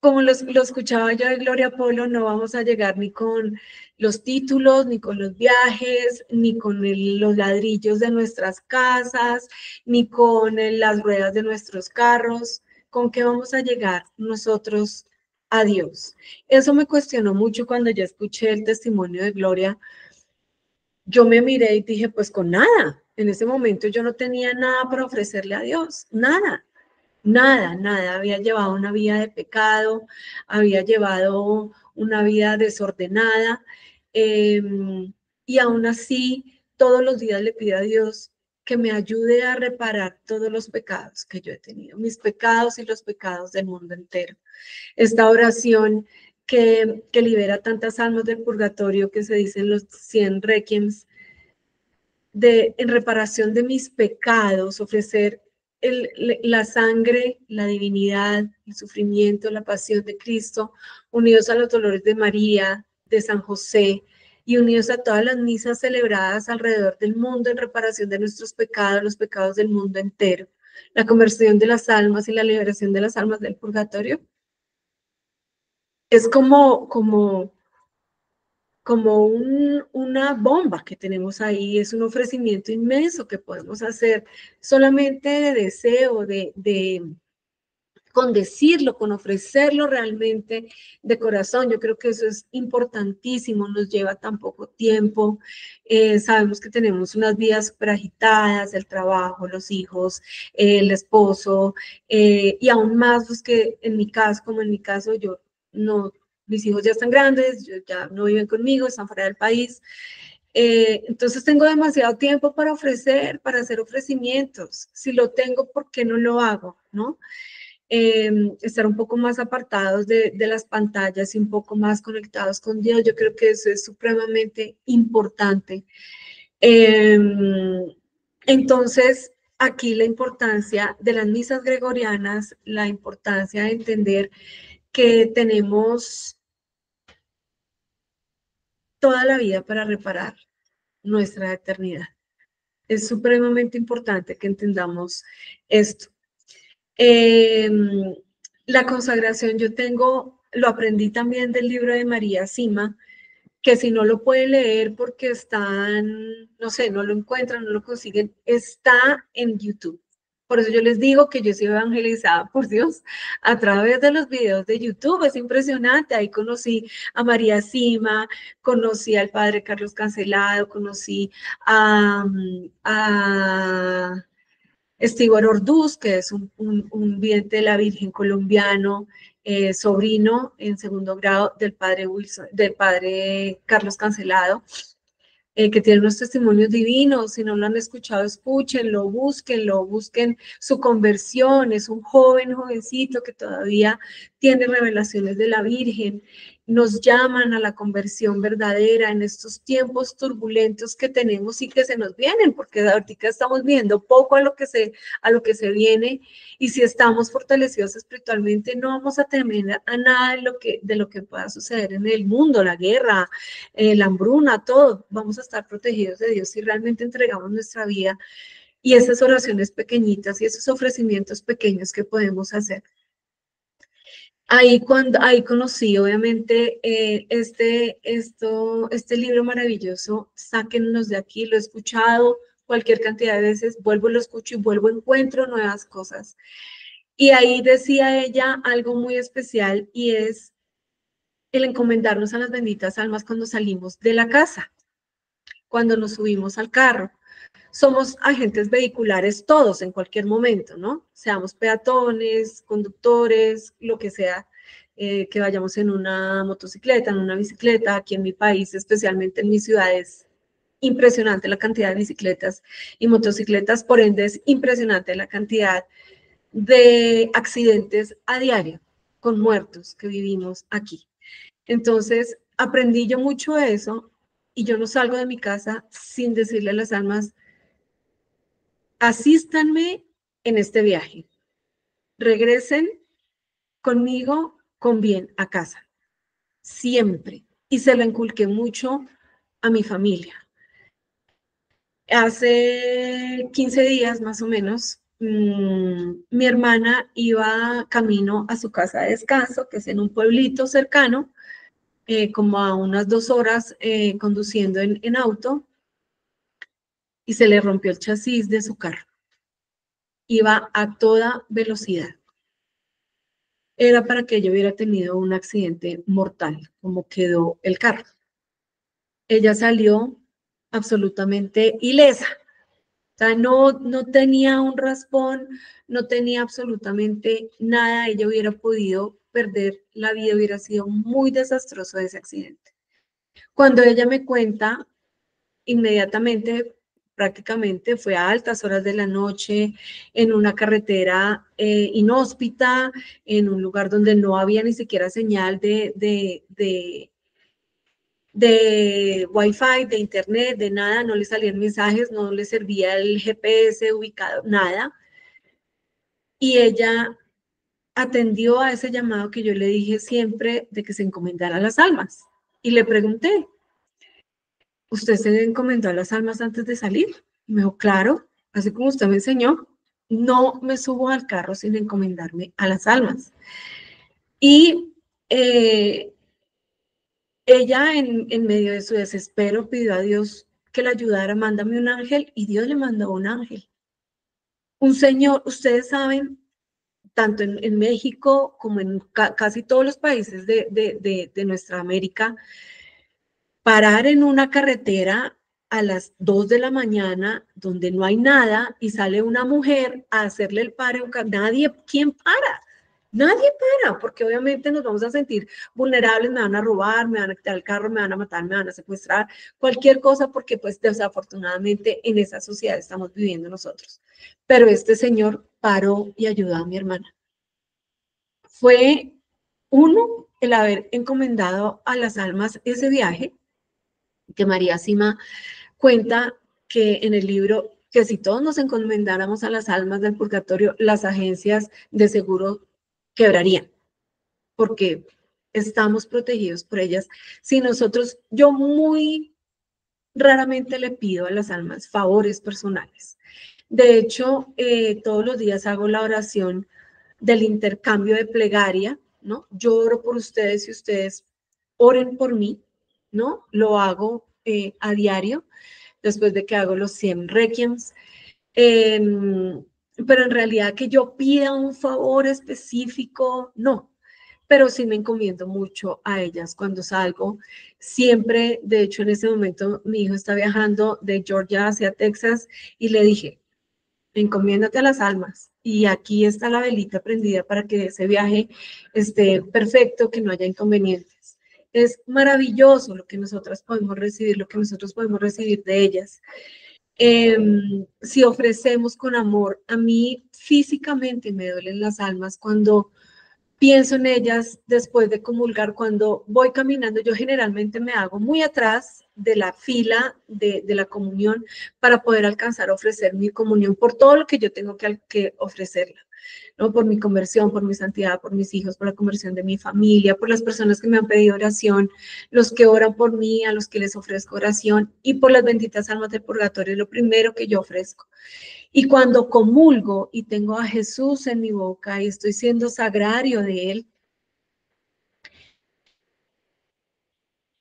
Como lo escuchaba yo de Gloria Polo, no vamos a llegar ni con los títulos, ni con los viajes, ni con los ladrillos de nuestras casas, ni con las ruedas de nuestros carros. ¿Con qué vamos a llegar nosotros a Dios? Eso me cuestionó mucho cuando yo escuché el testimonio de Gloria. Yo me miré y dije, pues con nada. En ese momento yo no tenía nada para ofrecerle a Dios, nada. Nada, había llevado una vida de pecado, había llevado una vida desordenada, y aún así todos los días le pido a Dios que me ayude a reparar todos los pecados que yo he tenido, mis pecados y los pecados del mundo entero. Esta oración que libera tantas almas del purgatorio que se dicen los 100 requiems, en reparación de mis pecados, ofrecer la sangre, la divinidad, el sufrimiento, la pasión de Cristo, unidos a los dolores de María, de San José, y unidos a todas las misas celebradas alrededor del mundo en reparación de nuestros pecados, los pecados del mundo entero, la conversión de las almas y la liberación de las almas del purgatorio. Es como una bomba que tenemos ahí, es un ofrecimiento inmenso que podemos hacer solamente de deseo, con decirlo, con ofrecerlo realmente de corazón. Yo creo que eso es importantísimo, nos lleva tan poco tiempo, sabemos que tenemos unas vidas súper agitadas, el trabajo, los hijos, el esposo, y aún más los que en mi caso, yo no, mis hijos ya están grandes, ya no viven conmigo, están fuera del país. Entonces tengo demasiado tiempo para ofrecer, para hacer ofrecimientos. Si lo tengo, ¿por qué no lo hago? ¿No? Estar un poco más apartados de las pantallas y un poco más conectados con Dios. Yo creo que eso es supremamente importante. Entonces, aquí la importancia de las misas gregorianas, la importancia de entender que tenemos toda la vida para reparar nuestra eternidad. Es supremamente importante que entendamos esto. La consagración lo aprendí también del libro de María Sima, que si no lo pueden leer porque están, no sé, no lo encuentran, no lo consiguen, está en YouTube. Por eso yo les digo que yo soy evangelizada por Dios a través de los videos de YouTube. Es impresionante. Ahí conocí a María Sima, conocí al padre Carlos Cancelado, conocí a Stewart Orduz, que es un vidente de la Virgen colombiano, sobrino en segundo grado del padre Wilson, del padre Carlos Cancelado, que tiene unos testimonios divinos. Si no lo han escuchado, escúchenlo, busquen su conversión. Es un jovencito que todavía tiene revelaciones de la Virgen. Nos llaman a la conversión verdadera en estos tiempos turbulentos que tenemos y que se nos vienen, porque ahorita estamos viendo poco a lo que se viene, y si estamos fortalecidos espiritualmente, no vamos a temer a nada de lo que pueda suceder en el mundo, la guerra, la hambruna, todo. Vamos a estar protegidos de Dios si realmente entregamos nuestra vida y esas oraciones pequeñitas y esos ofrecimientos pequeños que podemos hacer. Ahí conocí, obviamente, este libro maravilloso. Sáquennos de aquí, lo he escuchado cualquier cantidad de veces, vuelvo, lo escucho y vuelvo, encuentro nuevas cosas. Y ahí decía ella algo muy especial, y es el encomendarnos a las benditas almas cuando salimos de la casa, cuando nos subimos al carro. Somos agentes vehiculares todos en cualquier momento, ¿no? Seamos peatones, conductores, lo que sea, que vayamos en una motocicleta, en una bicicleta. Aquí en mi país, especialmente en mis ciudades, impresionante la cantidad de bicicletas y motocicletas, por ende es impresionante la cantidad de accidentes a diario con muertos que vivimos aquí. Entonces, aprendí yo mucho eso, y yo no salgo de mi casa sin decirle a las almas: asístanme en este viaje, regresen conmigo con bien a casa, siempre. Y se lo inculqué mucho a mi familia. Hace 15 días más o menos, mi hermana iba camino a su casa de descanso, que es en un pueblito cercano, como a unas 2 horas conduciendo en auto, y se le rompió el chasis de su carro. Iba a toda velocidad. Era para que ella hubiera tenido un accidente mortal, como quedó el carro. Ella salió absolutamente ilesa. O sea, no tenía un raspón, no tenía absolutamente nada. Ella hubiera podido perder la vida, hubiera sido muy desastroso ese accidente. Cuando ella me cuenta, inmediatamente, prácticamente fue a altas horas de la noche, en una carretera inhóspita, en un lugar donde no había ni siquiera señal de Wi-Fi, de internet, de nada. No le salían mensajes, no le servía el GPS ubicado, nada. Y ella atendió a ese llamado que yo le dije siempre, de que se encomendara a las almas. Y le pregunté: ¿usted se encomendó a las almas antes de salir? Y me dijo: claro, así como usted me enseñó, no me subo al carro sin encomendarme a las almas. Y ella, en medio de su desespero, pidió a Dios que la ayudara: mándame un ángel, y Dios le mandó un ángel. Un señor, ustedes saben, tanto en México como en casi todos los países de nuestra América, parar en una carretera a las 2 de la mañana donde no hay nada y sale una mujer a hacerle el pare, nadie, ¿quién para? Nadie para, porque obviamente nos vamos a sentir vulnerables, me van a robar, me van a quitar el carro, me van a matar, me van a secuestrar, cualquier cosa, porque pues desafortunadamente en esa sociedad estamos viviendo nosotros. Pero este señor paró y ayudó a mi hermana. Fue uno, el haber encomendado a las almas ese viaje, que María Sima cuenta que en el libro, que si todos nos encomendáramos a las almas del purgatorio, las agencias de seguro quebrarían, porque estamos protegidos por ellas. Si nosotros, yo muy raramente le pido a las almas favores personales. De hecho, todos los días hago la oración del intercambio de plegaria, ¿no? Yo oro por ustedes y ustedes oren por mí, ¿no? Lo hago a diario, después de que hago los 100 requiems. Pero en realidad que yo pida un favor específico, no. Pero sí me encomiendo mucho a ellas cuando salgo. Siempre, de hecho, en ese momento mi hijo está viajando de Georgia hacia Texas y le dije, encomiéndate a las almas. Y aquí está la velita prendida para que ese viaje esté perfecto, que no haya inconvenientes. Es maravilloso lo que nosotras podemos recibir, lo que nosotros podemos recibir de ellas. Si ofrecemos con amor, a mí físicamente me duelen las almas cuando pienso en ellas después de comulgar, cuando voy caminando, yo generalmente me hago muy atrás de la fila de la comunión para poder alcanzar a ofrecer mi comunión por todo lo que yo tengo que ofrecerla, ¿no? Por mi conversión, por mi santidad, por mis hijos, por la conversión de mi familia, por las personas que me han pedido oración, los que oran por mí, a los que les ofrezco oración y por las benditas almas del purgatorio, es lo primero que yo ofrezco. Y cuando comulgo y tengo a Jesús en mi boca y estoy siendo sagrario de Él,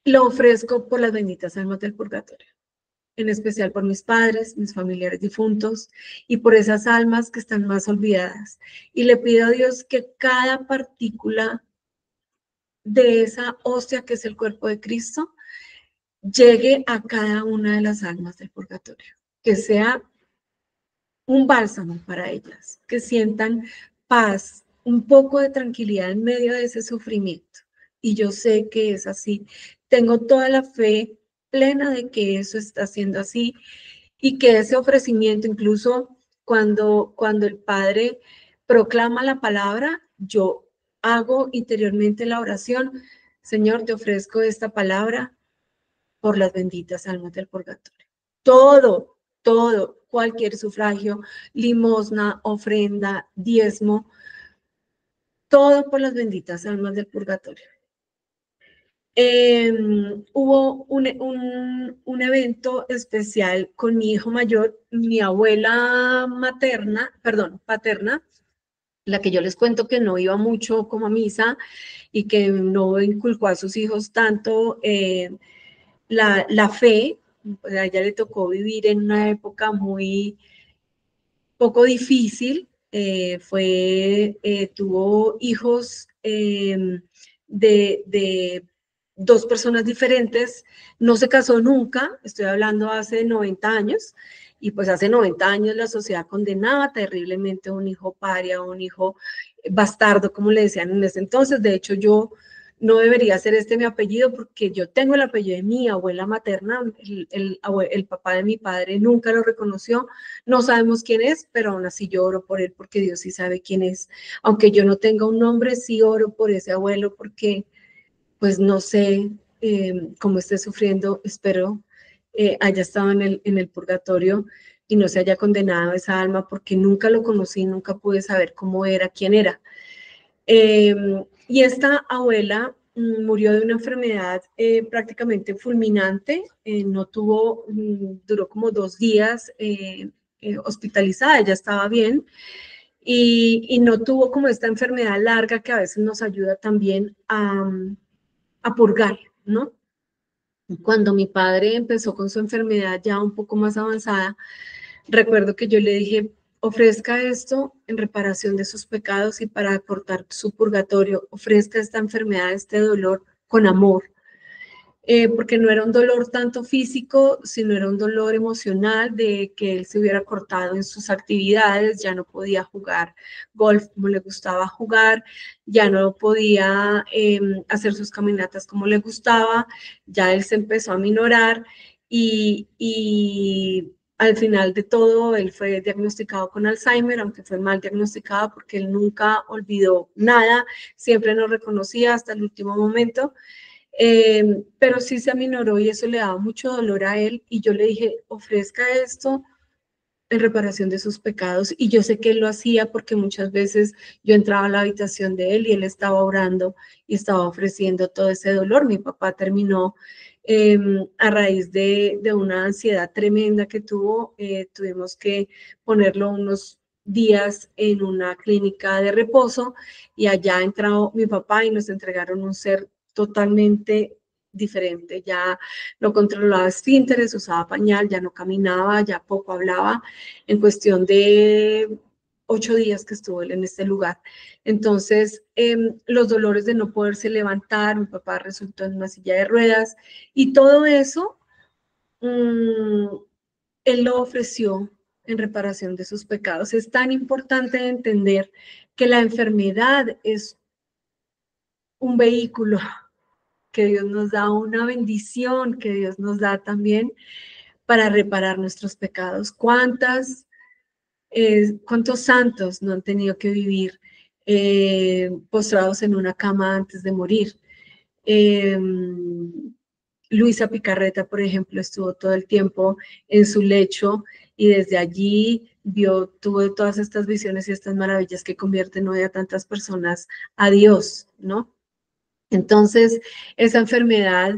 lo ofrezco por las benditas almas del purgatorio, en especial por mis padres, mis familiares difuntos y por esas almas que están más olvidadas. Y le pido a Dios que cada partícula de esa hostia que es el cuerpo de Cristo llegue a cada una de las almas del purgatorio, que sea un bálsamo para ellas, que sientan paz, un poco de tranquilidad en medio de ese sufrimiento. Y yo sé que es así. Tengo toda la fe plena de que eso está siendo así y que ese ofrecimiento, incluso cuando el Padre proclama la palabra, yo hago interiormente la oración, Señor, te ofrezco esta palabra por las benditas almas del purgatorio. Todo, cualquier sufragio, limosna, ofrenda, diezmo, todo por las benditas almas del purgatorio. Hubo un evento especial con mi hijo mayor, mi abuela paterna, la que yo les cuento que no iba mucho como a misa y que no inculcó a sus hijos tanto la fe. Pues a ella le tocó vivir en una época muy poco difícil. Tuvo hijos de dos personas diferentes, no se casó nunca, estoy hablando hace 90 años, y pues hace 90 años la sociedad condenaba terriblemente a un hijo paria, a un hijo bastardo, como le decían en ese entonces. De hecho, yo no debería ser este mi apellido porque yo tengo el apellido de mi abuela materna, el papá de mi padre nunca lo reconoció, no sabemos quién es, pero aún así yo oro por él porque Dios sí sabe quién es. Aunque yo no tenga un nombre, sí oro por ese abuelo porque pues no sé cómo esté sufriendo, espero haya estado en el purgatorio y no se haya condenado esa alma porque nunca lo conocí, nunca pude saber cómo era, quién era. Y esta abuela murió de una enfermedad prácticamente fulminante, no tuvo, duró como 2 días hospitalizada, ya estaba bien, y no tuvo como esta enfermedad larga que a veces nos ayuda también a purgar, ¿no? Cuando mi padre empezó con su enfermedad ya un poco más avanzada, recuerdo que yo le dije, ofrezca esto en reparación de sus pecados y para acortar su purgatorio, ofrezca esta enfermedad, este dolor con amor, porque no era un dolor tanto físico, sino era un dolor emocional de que él se hubiera cortado en sus actividades, ya no podía jugar golf como le gustaba jugar, ya no podía hacer sus caminatas como le gustaba, ya él se empezó a minorar y al final de todo, él fue diagnosticado con Alzheimer, aunque fue mal diagnosticado porque él nunca olvidó nada, siempre nos reconocía hasta el último momento. Pero sí se aminoró y eso le daba mucho dolor a él y yo le dije, ofrezca esto en reparación de sus pecados y yo sé que él lo hacía porque muchas veces yo entraba a la habitación de él y él estaba orando y estaba ofreciendo todo ese dolor. Mi papá terminó a raíz de una ansiedad tremenda que tuvo, tuvimos que ponerlo unos días en una clínica de reposo y allá entró mi papá y nos entregaron un ser totalmente diferente. Ya no controlaba esfínteres, usaba pañal, ya no caminaba, ya poco hablaba, en cuestión de 8 días que estuvo él en este lugar. Entonces, los dolores de no poderse levantar, mi papá resultó en una silla de ruedas y todo eso, él lo ofreció en reparación de sus pecados. Es tan importante entender que la enfermedad es un vehículo que Dios nos da, una bendición que Dios nos da también para reparar nuestros pecados. ¿Cuántos santos no han tenido que vivir postrados en una cama antes de morir? Eh, Luisa Picarreta, por ejemplo, estuvo todo el tiempo en su lecho y desde allí tuvo todas estas visiones y estas maravillas que convierten hoy a tantas personas a Dios, ¿no? Entonces, esa enfermedad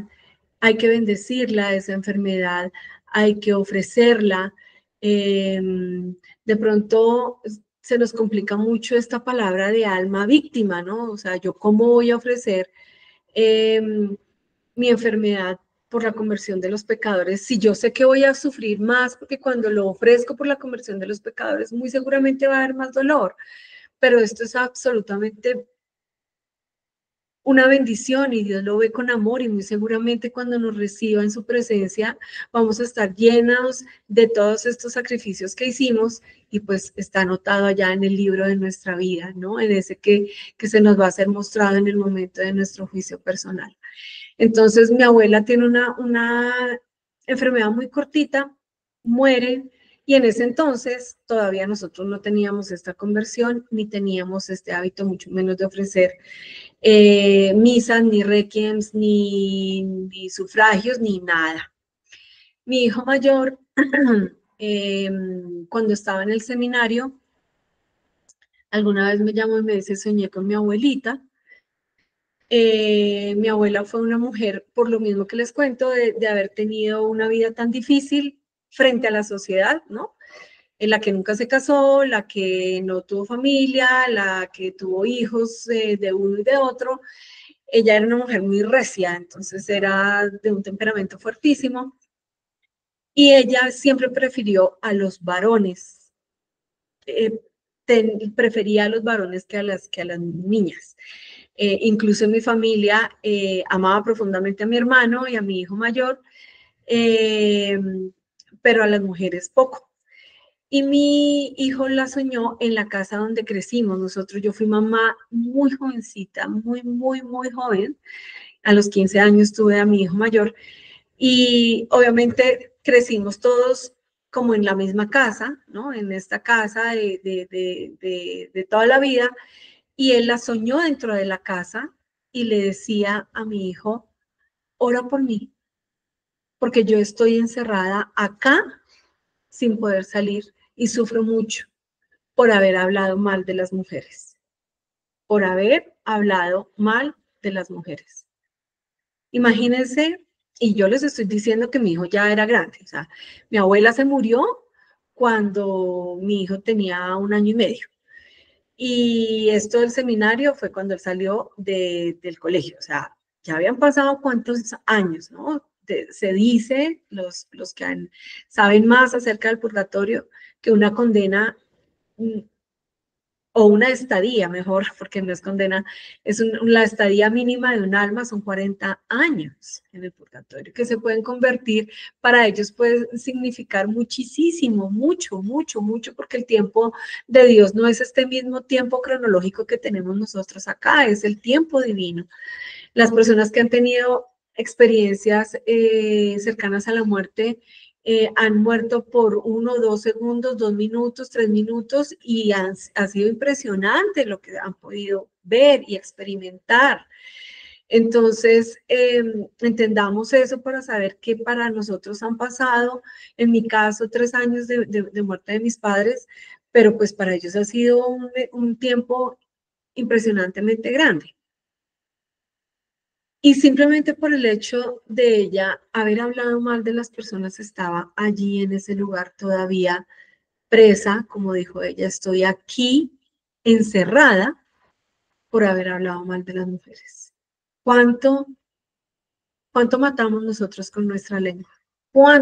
hay que bendecirla, esa enfermedad hay que ofrecerla. De pronto se nos complica mucho esta palabra de alma víctima, ¿no? O sea, ¿yo cómo voy a ofrecer mi enfermedad por la conversión de los pecadores si yo sé que voy a sufrir más? Porque cuando lo ofrezco por la conversión de los pecadores, muy seguramente va a haber más dolor. Pero esto es absolutamente una bendición y Dios lo ve con amor y muy seguramente cuando nos reciba en su presencia vamos a estar llenos de todos estos sacrificios que hicimos y pues está anotado allá en el libro de nuestra vida, ¿no? En ese que se nos va a ser mostrado en el momento de nuestro juicio personal. Entonces mi abuela tiene una enfermedad muy cortita, muere. Y en ese entonces todavía nosotros no teníamos esta conversión ni teníamos este hábito, mucho menos de ofrecer misas, ni requiems, ni sufragios, ni nada. Mi hijo mayor, cuando estaba en el seminario, alguna vez me llamó y me dice, soñé con mi abuelita. Mi abuela fue una mujer, por lo mismo que les cuento, de haber tenido una vida tan difícil frente a la sociedad, ¿no? En la que nunca se casó, la que no tuvo familia, la que tuvo hijos de uno y de otro. Ella era una mujer muy recia, entonces era de un temperamento fuertísimo y ella siempre prefirió a los varones, eh, prefería a los varones que a las niñas. Incluso en mi familia amaba profundamente a mi hermano y a mi hijo mayor, eh, pero a las mujeres poco. Y mi hijo la soñó en la casa donde crecimos. Yo fui mamá muy jovencita, muy, muy, muy joven. A los 15 años tuve a mi hijo mayor y obviamente crecimos todos como en la misma casa, ¿no? En esta casa de toda la vida. Y él la soñó dentro de la casa y le decía a mi hijo, ora por mí, porque yo estoy encerrada acá sin poder salir y sufro mucho por haber hablado mal de las mujeres, por haber hablado mal de las mujeres. Imagínense, y yo les estoy diciendo que mi hijo ya era grande, o sea, mi abuela se murió cuando mi hijo tenía 1 año y medio. Y esto del seminario fue cuando él salió del colegio, o sea, ya habían pasado cuántos años, ¿no? Se dice, los que saben más acerca del purgatorio, que una condena o una estadía, mejor, porque no es condena, es la estadía mínima de un alma, son 40 años en el purgatorio, que se pueden convertir, para ellos puede significar muchísimo, mucho, mucho, mucho, porque el tiempo de Dios no es este mismo tiempo cronológico que tenemos nosotros acá, es el tiempo divino. Las personas que han tenido experiencias cercanas a la muerte, han muerto por 1, 2 segundos, 2 minutos, 3 minutos y ha sido impresionante lo que han podido ver y experimentar. Entonces, entendamos eso para saber que para nosotros han pasado, en mi caso, 3 años de muerte de mis padres, pero pues para ellos ha sido un tiempo impresionantemente grande. Y simplemente por el hecho de ella haber hablado mal de las personas, estaba allí en ese lugar todavía presa, como dijo ella, estoy aquí encerrada por haber hablado mal de las mujeres. ¿Cuánto matamos nosotros con nuestra lengua?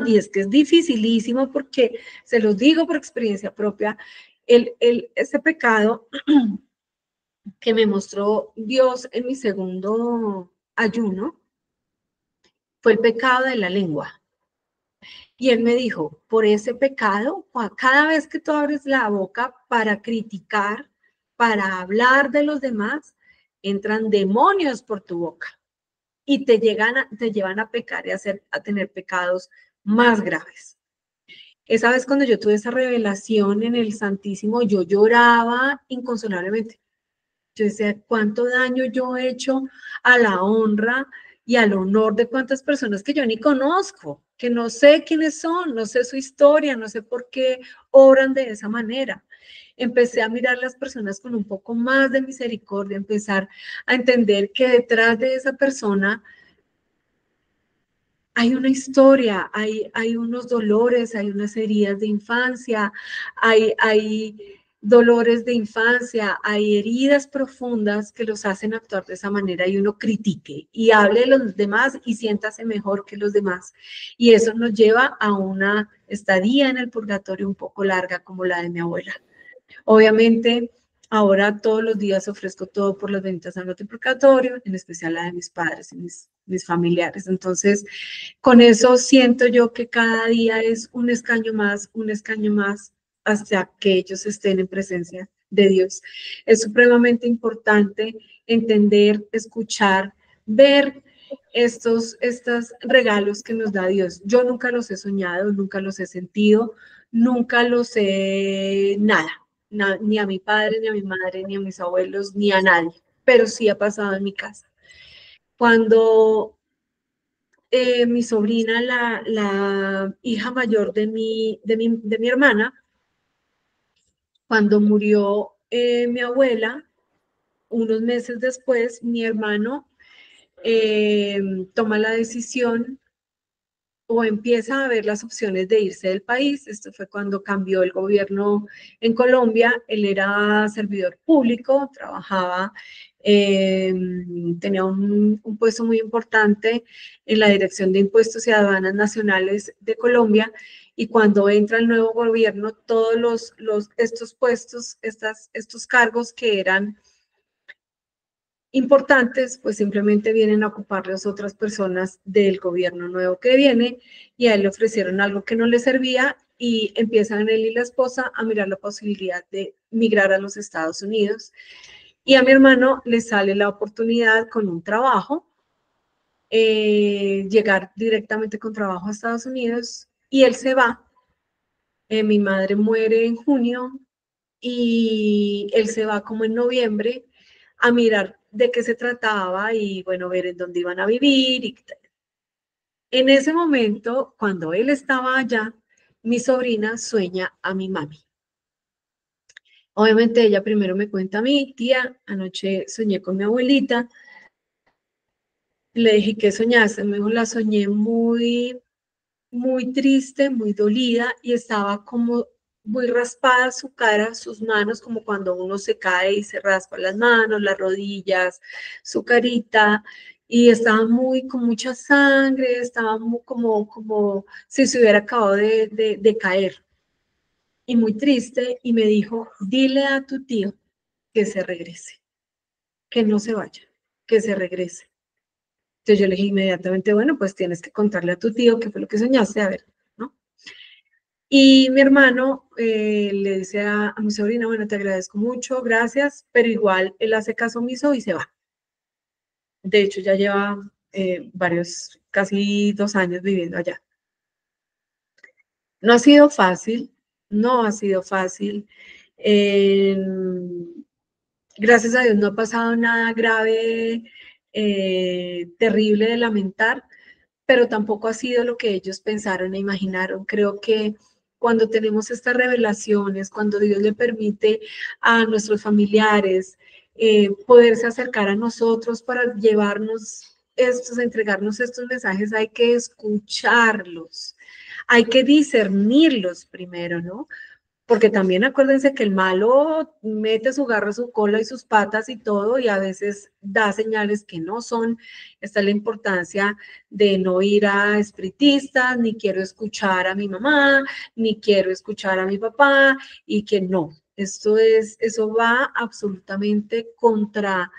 Y es que es dificilísimo porque, se los digo por experiencia propia, ese pecado que me mostró Dios en mi segundo ayuno fue el pecado de la lengua. Y él me dijo, por ese pecado, cada vez que tú abres la boca para criticar, para hablar de los demás, entran demonios por tu boca y te llevan a pecar y a tener pecados más graves. Esa vez cuando yo tuve esa revelación en el Santísimo, yo lloraba inconsolablemente. Yo decía, ¿cuánto daño yo he hecho a la honra y al honor de cuántas personas que yo ni conozco, que no sé quiénes son, no sé su historia, no sé por qué obran de esa manera? Empecé a mirar las personas con un poco más de misericordia, empezar a entender que detrás de esa persona hay una historia, hay unos dolores, hay unas heridas de infancia, hay dolores de infancia, hay heridas profundas que los hacen actuar de esa manera y uno critique y hable de los demás y siéntase mejor que los demás. Y eso nos lleva a una estadía en el purgatorio un poco larga como la de mi abuela. Obviamente, ahora todos los días ofrezco todo por las benditas almas del purgatorio, en especial la de mis padres y mis familiares. Entonces, con eso siento yo que cada día es un escaño más hasta que ellos estén en presencia de Dios. Es supremamente importante entender, escuchar, ver estos regalos que nos da Dios. Yo nunca los he soñado, nunca los he sentido, nunca los he nada. Ni a mi padre, ni a mi madre, ni a mis abuelos, ni a nadie, pero sí ha pasado en mi casa. Cuando mi sobrina, la hija mayor de mi hermana, cuando murió mi abuela, unos meses después, mi hermano toma la decisión o empieza a ver las opciones de irse del país. Esto fue cuando cambió el gobierno en Colombia. Él era servidor público, trabajaba, tenía un puesto muy importante en la Dirección de Impuestos y Aduanas Nacionales de Colombia. Y cuando entra el nuevo gobierno, todos estos puestos, estos cargos que eran importantes, pues simplemente vienen a ocuparlos otras personas del gobierno nuevo que viene, y a él le ofrecieron algo que no le servía y empiezan él y la esposa a mirar la posibilidad de migrar a los Estados Unidos. Y a mi hermano le sale la oportunidad con un trabajo, llegar directamente con trabajo a Estados Unidos, y él se va. Mi madre muere en junio y él se va como en noviembre a mirar de qué se trataba y, bueno, ver en dónde iban a vivir. En ese momento, cuando él estaba allá, mi sobrina sueña a mi mami. Obviamente ella primero me cuenta a mí, tía, anoche soñé con mi abuelita. Le dije, ¿qué soñaste? Me dijo, la soñé muy, muy triste, muy dolida, y estaba como muy raspada su cara, sus manos, como cuando uno se cae y se raspa las manos, las rodillas, su carita, y estaba con mucha sangre, estaba muy, como si se hubiera acabado de caer, y muy triste, y me dijo, dile a tu tío que se regrese, que no se vaya, que se regrese. Entonces yo le dije inmediatamente, bueno, pues tienes que contarle a tu tío qué fue lo que soñaste, a ver, ¿no? Y mi hermano le dice a mi sobrina, bueno, te agradezco mucho, gracias, pero igual él hace caso omiso y se va. De hecho, ya lleva casi 2 años viviendo allá. No ha sido fácil, no ha sido fácil. Gracias a Dios no ha pasado nada grave, terrible de lamentar, pero tampoco ha sido lo que ellos pensaron e imaginaron. Creo que cuando tenemos estas revelaciones, cuando Dios le permite a nuestros familiares poderse acercar a nosotros para llevarnos entregarnos estos mensajes, hay que escucharlos, hay que discernirlos primero, ¿no? porque también acuérdense que el malo mete su garra, su cola y sus patas y todo, y a veces da señales que no son. Esta es la importancia de no ir a espiritistas, ni quiero escuchar a mi mamá, ni quiero escuchar a mi papá, y que no. Eso va absolutamente contra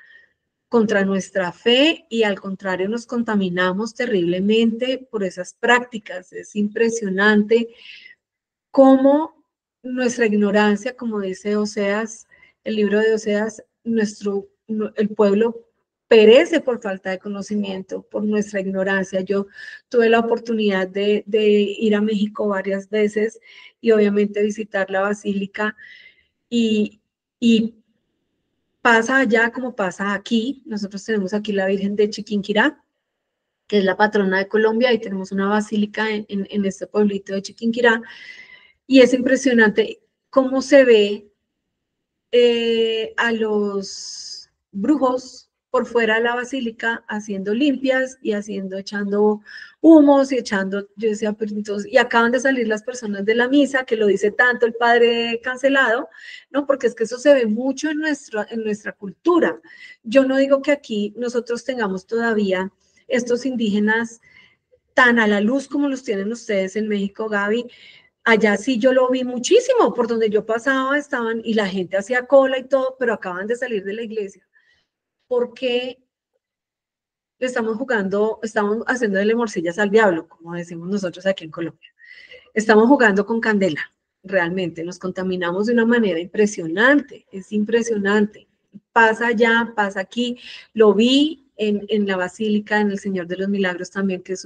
nuestra fe y al contrario nos contaminamos terriblemente por esas prácticas. Es impresionante cómo nuestra ignorancia, como dice Oseas, el libro de Oseas, el pueblo perece por falta de conocimiento, por nuestra ignorancia. Yo tuve la oportunidad de ir a México varias veces y obviamente visitar la basílica y, y pasa allá como pasa aquí. Nosotros tenemos aquí la Virgen de Chiquinquirá, que es la patrona de Colombia, y tenemos una basílica en este pueblito de Chiquinquirá. Y es impresionante cómo se ve a los brujos por fuera de la basílica haciendo limpias y echando humos y echando, yo decía, pero entonces, y acaban de salir las personas de la misa, que lo dice tanto el padre cancelado, ¿no? Porque es que eso se ve mucho en nuestra cultura. Yo no digo que aquí nosotros tengamos todavía estos indígenas tan a la luz como los tienen ustedes en México, Gaby. Allá sí yo lo vi muchísimo, por donde yo pasaba estaban y la gente hacía cola y todo, pero acaban de salir de la iglesia. Porque estamos haciéndole morcillas al diablo, como decimos nosotros aquí en Colombia. Estamos jugando con candela, realmente, nos contaminamos de una manera impresionante, es impresionante. Pasa allá, pasa aquí, lo vi en la Basílica, en el Señor de los Milagros también, que es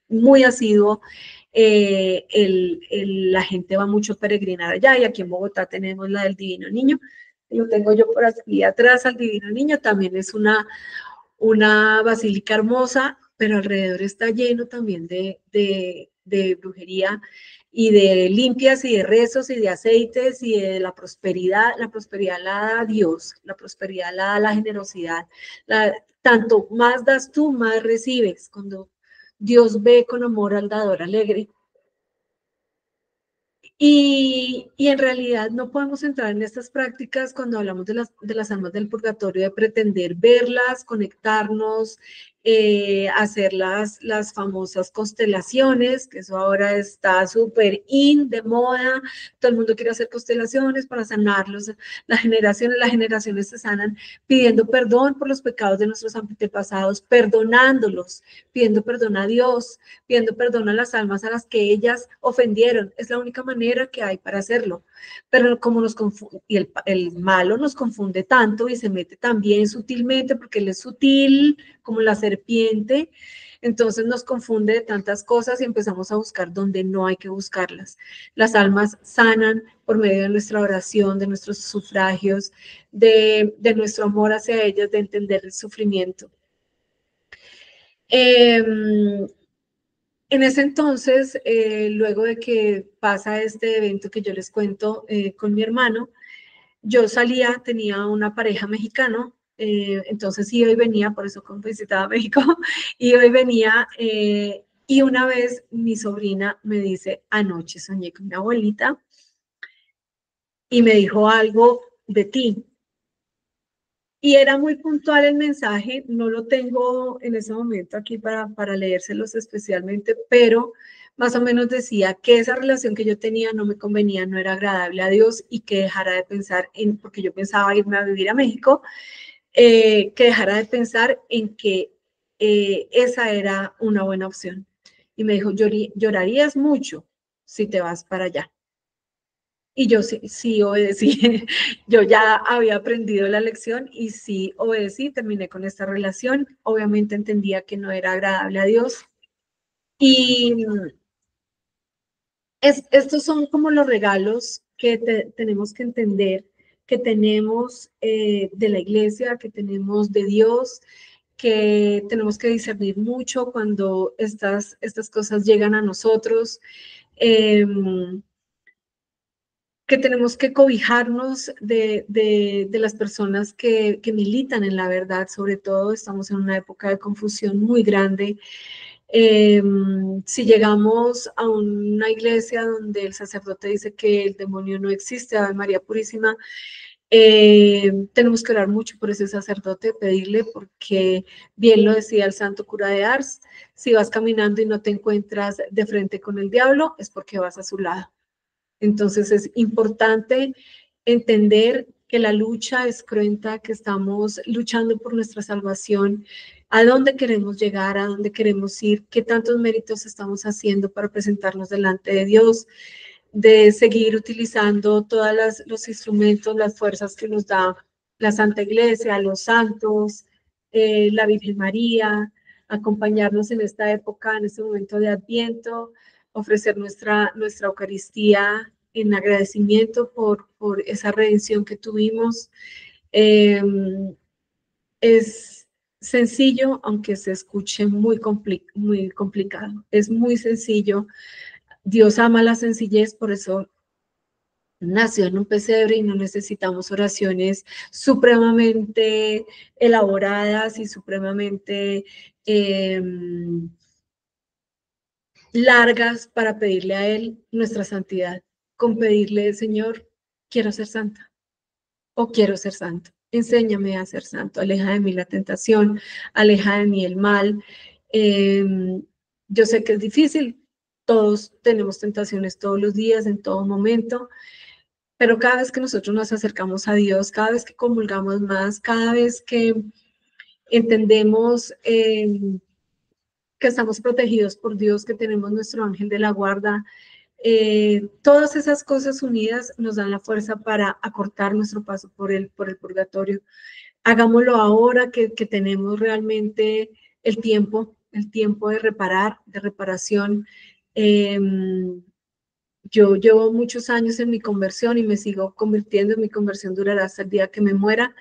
muy asiduo. La gente va mucho a peregrinar allá, y aquí en Bogotá tenemos la del Divino Niño. Lo tengo yo por aquí atrás al Divino Niño, también es una basílica hermosa, pero alrededor está lleno también de brujería y de limpias y de rezos y de aceites y de la prosperidad. La prosperidad la da Dios, la prosperidad la da la generosidad. Tanto más das tú, más recibes. Cuando Dios ve con amor al dador alegre. Y en realidad no podemos entrar en estas prácticas cuando hablamos de las almas del purgatorio, de pretender verlas, conectarnos, hacer las famosas constelaciones, que eso ahora está súper de moda. Todo el mundo quiere hacer constelaciones para sanarlos. Las generaciones se sanan pidiendo perdón por los pecados de nuestros antepasados, perdonándolos, pidiendo perdón a Dios, pidiendo perdón a las almas a las que ellas ofendieron. Es la única manera que hay para hacerlo. Pero como nos confunde, y el malo nos confunde tanto y se mete también sutilmente, porque él es sutil como la serpiente, entonces nos confunde de tantas cosas y empezamos a buscar donde no hay que buscarlas. Las almas sanan por medio de nuestra oración, de nuestros sufragios, de nuestro amor hacia ellas, de entender el sufrimiento. En ese entonces, luego de que pasa este evento que yo les cuento con mi hermano, yo tenía una pareja mexicano, entonces iba y venía, por eso visitaba México, iba y venía, y una vez mi sobrina me dice, anoche soñé con mi abuelita y me dijo algo de ti. Y era muy puntual el mensaje, no lo tengo en ese momento aquí para leérselos especialmente, pero más o menos decía que esa relación que yo tenía no me convenía, no era agradable a Dios, y que dejara de pensar porque yo pensaba irme a vivir a México, que dejara de pensar en que esa era una buena opción. Y me dijo, llorarías mucho si te vas para allá. Y yo sí obedecí. Yo ya había aprendido la lección y sí obedecí, terminé con esta relación. Obviamente entendía que no era agradable a Dios. Y estos son como los regalos que tenemos que entender, que tenemos de la iglesia, que tenemos de Dios, que tenemos que discernir mucho cuando estas cosas llegan a nosotros. Que tenemos que cobijarnos de las personas que militan en la verdad. Sobre todo estamos en una época de confusión muy grande. Si llegamos a una iglesia donde el sacerdote dice que el demonio no existe, Ave María Purísima, tenemos que orar mucho por ese sacerdote, pedirle, porque bien lo decía el santo cura de Ars, si vas caminando y no te encuentras de frente con el diablo, es porque vas a su lado. Entonces es importante entender que la lucha es cruenta, que estamos luchando por nuestra salvación, a dónde queremos llegar, a dónde queremos ir, qué tantos méritos estamos haciendo para presentarnos delante de Dios, de seguir utilizando todos los instrumentos, las fuerzas que nos da la Santa Iglesia, los santos, la Virgen María, acompañarnos en esta época, en este momento de Adviento, ofrecer nuestra Eucaristía en agradecimiento por esa redención que tuvimos. Es sencillo, aunque se escuche muy complicado. Es muy sencillo. Dios ama la sencillez, por eso nació en un pesebre y no necesitamos oraciones supremamente elaboradas y supremamente largas para pedirle a Él nuestra santidad. Con pedirle, Señor, quiero ser santa o quiero ser santo. Enséñame a ser santo. Aleja de mí la tentación, aleja de mí el mal. Yo sé que es difícil. Todos tenemos tentaciones todos los días, en todo momento. Pero cada vez que nosotros nos acercamos a Dios, cada vez que comulgamos más, cada vez que entendemos que estamos protegidos por Dios, que tenemos nuestro ángel de la guarda, todas esas cosas unidas nos dan la fuerza para acortar nuestro paso por el purgatorio. Hagámoslo ahora que tenemos realmente el tiempo de reparar, de reparación. Yo llevo muchos años en mi conversión y me sigo convirtiendo. Mi conversión durará hasta el día que me muera,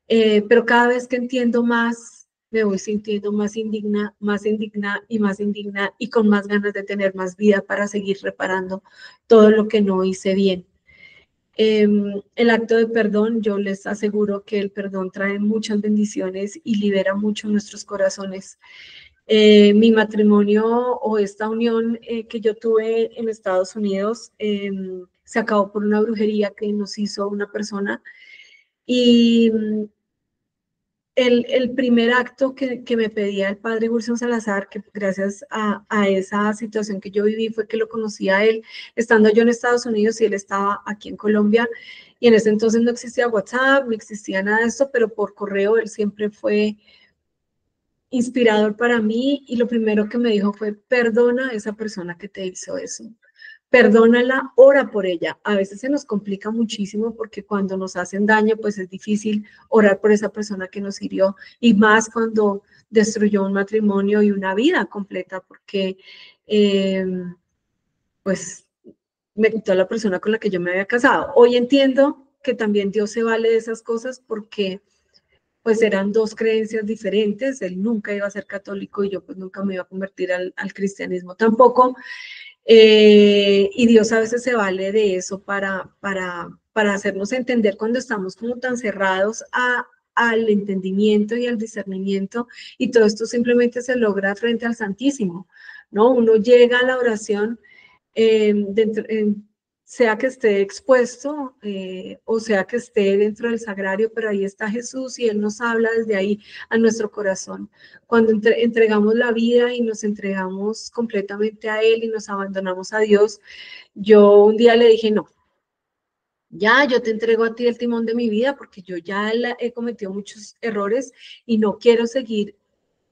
pero cada vez que entiendo más, me voy sintiendo más indigna y con más ganas de tener más vida para seguir reparando todo lo que no hice bien. El acto de perdón, yo les aseguro que el perdón trae muchas bendiciones y libera mucho nuestros corazones. Mi matrimonio o esta unión que yo tuve en Estados Unidos se acabó por una brujería que nos hizo una persona, y el primer acto que me pedía el padre Wilson Salazar, que gracias a esa situación que yo viví fue que lo conocí a él, estando yo en Estados Unidos y él estaba aquí en Colombia, y en ese entonces no existía WhatsApp, no existía nada de esto, pero por correo él siempre fue inspirador para mí, y lo primero que me dijo fue: perdona a esa persona que te hizo eso, perdónala, ora por ella. A veces se nos complica muchísimo porque cuando nos hacen daño, pues es difícil orar por esa persona que nos hirió, y más cuando destruyó un matrimonio y una vida completa, porque pues me quitó a la persona con la que yo me había casado. Hoy entiendo que también Dios se vale de esas cosas, porque pues eran dos creencias diferentes. Él nunca iba a ser católico y yo pues nunca me iba a convertir al cristianismo tampoco. Y Dios a veces se vale de eso para hacernos entender cuando estamos como tan cerrados al entendimiento y al discernimiento, y todo esto simplemente se logra frente al Santísimo, ¿no? Uno llega a la oración, sea que esté expuesto o sea que esté dentro del sagrario, pero ahí está Jesús y Él nos habla desde ahí a nuestro corazón. Cuando entregamos la vida y nos entregamos completamente a Él y nos abandonamos a Dios, yo un día le dije: no, ya yo te entrego a ti el timón de mi vida, porque yo ya he cometido muchos errores y no quiero seguir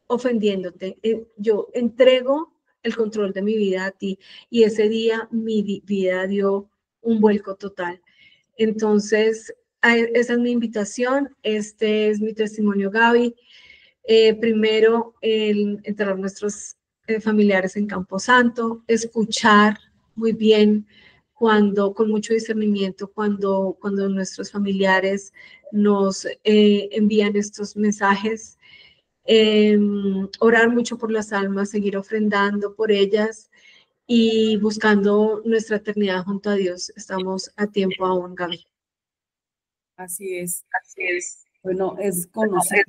ofendiéndote. Yo entrego el control de mi vida a ti. Y ese día mi vida dio un vuelco total. Entonces, esa es mi invitación. Este es mi testimonio, Gaby. Primero, entrar a nuestros familiares en Camposanto, escuchar muy bien, con mucho discernimiento, cuando nuestros familiares nos envían estos mensajes. Orar mucho por las almas, seguir ofrendando por ellas y buscando nuestra eternidad junto a Dios. Estamos a tiempo aún, Gaby. Así es. Bueno, es conocer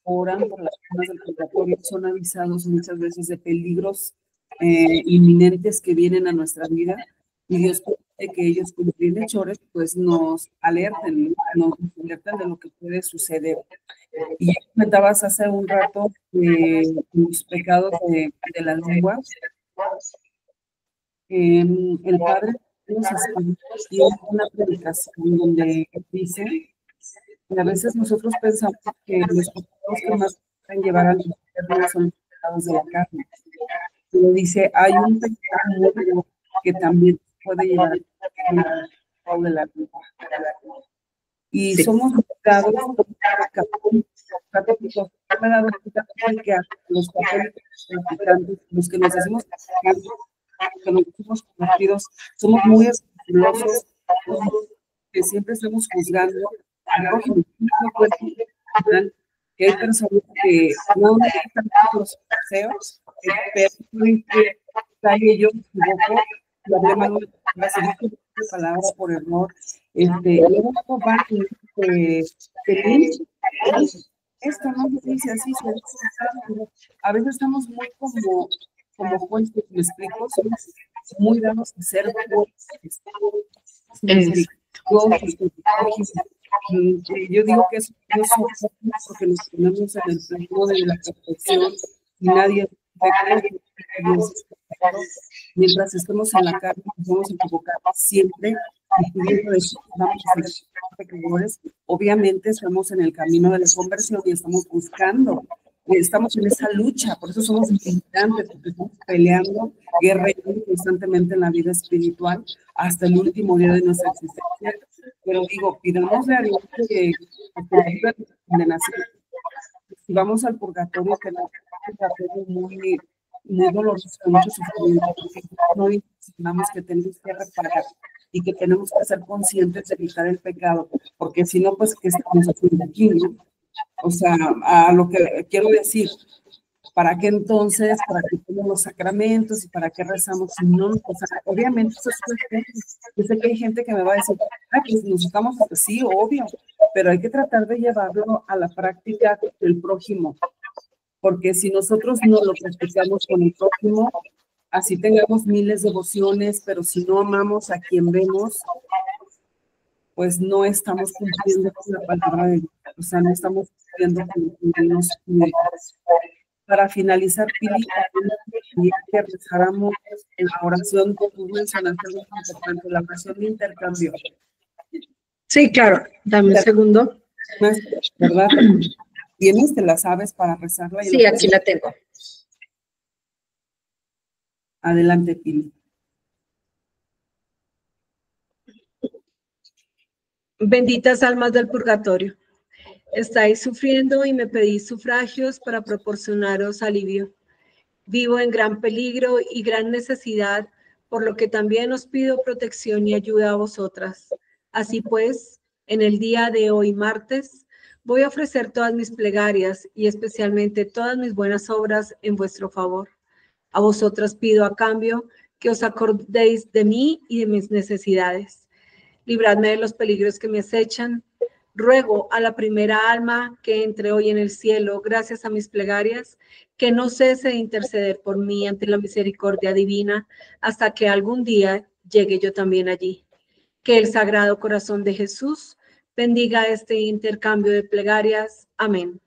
oran por las almas del purgatorio son avisados muchas veces de peligros inminentes que vienen a nuestra vida, y Dios permite que ellos, como bienhechores, pues nos alerten, ¿no? Nos alerten de lo que puede suceder. Y ya comentabas hace un rato los pecados de la lengua. El padre de los espíritus tiene una predicación donde dice que a veces nosotros pensamos que los pecados que más pueden llevar al infierno son los pecados de la carne. Pero dice, hay un pecado muy grave que también puede llevar al pecado de la lengua. Y sí, somos juzgados por católicos. Me he dado cuenta que a los católicos practicantes, los que nos decimos practicantes, que nos decimos convertidos, somos muy escrupulosos, que siempre estamos juzgando al prójimo. Que hay personas que no están los deseos, pero que yo me equivoco, lo hablé mal de palabras por error, luego van esto no se dice así, a veces estamos muy como jueces, me explico, somos muy dados a ser jueces. Yo digo que eso no es porque nos ponemos en el plano de la perfección y nadie es perfecto, mientras estemos en la carne, nos vamos a equivocar siempre, y pudiendo decir, vamos a ser pecadores. Obviamente estamos en el camino de la conversión y estamos buscando, estamos en esa lucha, por eso somos militantes, porque estamos peleando, guerreando constantemente en la vida espiritual hasta el último día de nuestra existencia. Pero digo, pidamosle a Dios que la condenación. Si vamos al purgatorio, que no es un purgatorio muy doloroso, mucho sufrimiento, no imaginamos que tenemos que reparar y que tenemos que ser conscientes de evitar el pecado, porque si no, pues, ¿qué estamos haciendo aquí, no? O sea, a lo que quiero decir, ¿para qué entonces? ¿Para qué tenemos los sacramentos y para qué rezamos? Si no, o sea, obviamente eso es cuestión. Yo sé que hay gente que me va a decir, pues nos estamos así, obvio, pero hay que tratar de llevarlo a la práctica del prójimo, porque si nosotros no lo practicamos con el prójimo, así tengamos miles de devociones, pero si no amamos a quien vemos, pues no estamos cumpliendo con la palabra de Dios, o sea, no estamos cumpliendo con lo que nos pide. Para finalizar, Pili, que rezáramos en la oración que tú mencionaste, algo importante, la oración de intercambio. Sí, claro, dame un segundo. ¿Verdad? ¿Tienes? ¿Te la sabes para rezarla? Sí, aquí la tengo. Adelante, Pili. Benditas almas del purgatorio. Estáis sufriendo y me pedís sufragios para proporcionaros alivio. Vivo en gran peligro y gran necesidad, por lo que también os pido protección y ayuda a vosotras. Así pues, en el día de hoy, martes, voy a ofrecer todas mis plegarias y especialmente todas mis buenas obras en vuestro favor. A vosotras pido a cambio que os acordéis de mí y de mis necesidades. Libradme de los peligros que me acechan. Ruego a la primera alma que entre hoy en el cielo, gracias a mis plegarias, que no cese de interceder por mí ante la misericordia divina, hasta que algún día llegue yo también allí. Que el Sagrado Corazón de Jesús bendiga este intercambio de plegarias. Amén.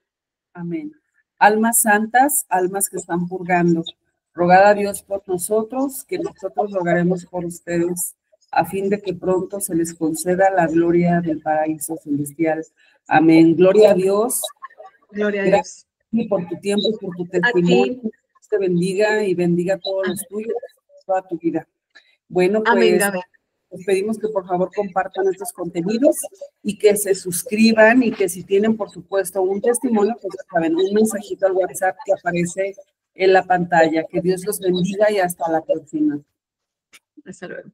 Amén. Almas santas, almas que están purgando, rogad a Dios por nosotros, que nosotros rogaremos por ustedes, a fin de que pronto se les conceda la gloria del paraíso celestial. Amén. Gloria a Dios. Gloria a Dios. Gracias por tu tiempo y por tu testimonio. Dios te bendiga y bendiga a todos los tuyos, toda tu vida. Bueno, pues amén, amén. Les pedimos que por favor compartan estos contenidos y que se suscriban, y que si tienen, por supuesto, un testimonio, pues ya saben, un mensajito al WhatsApp que aparece en la pantalla. Que Dios los bendiga y hasta la próxima. Hasta luego.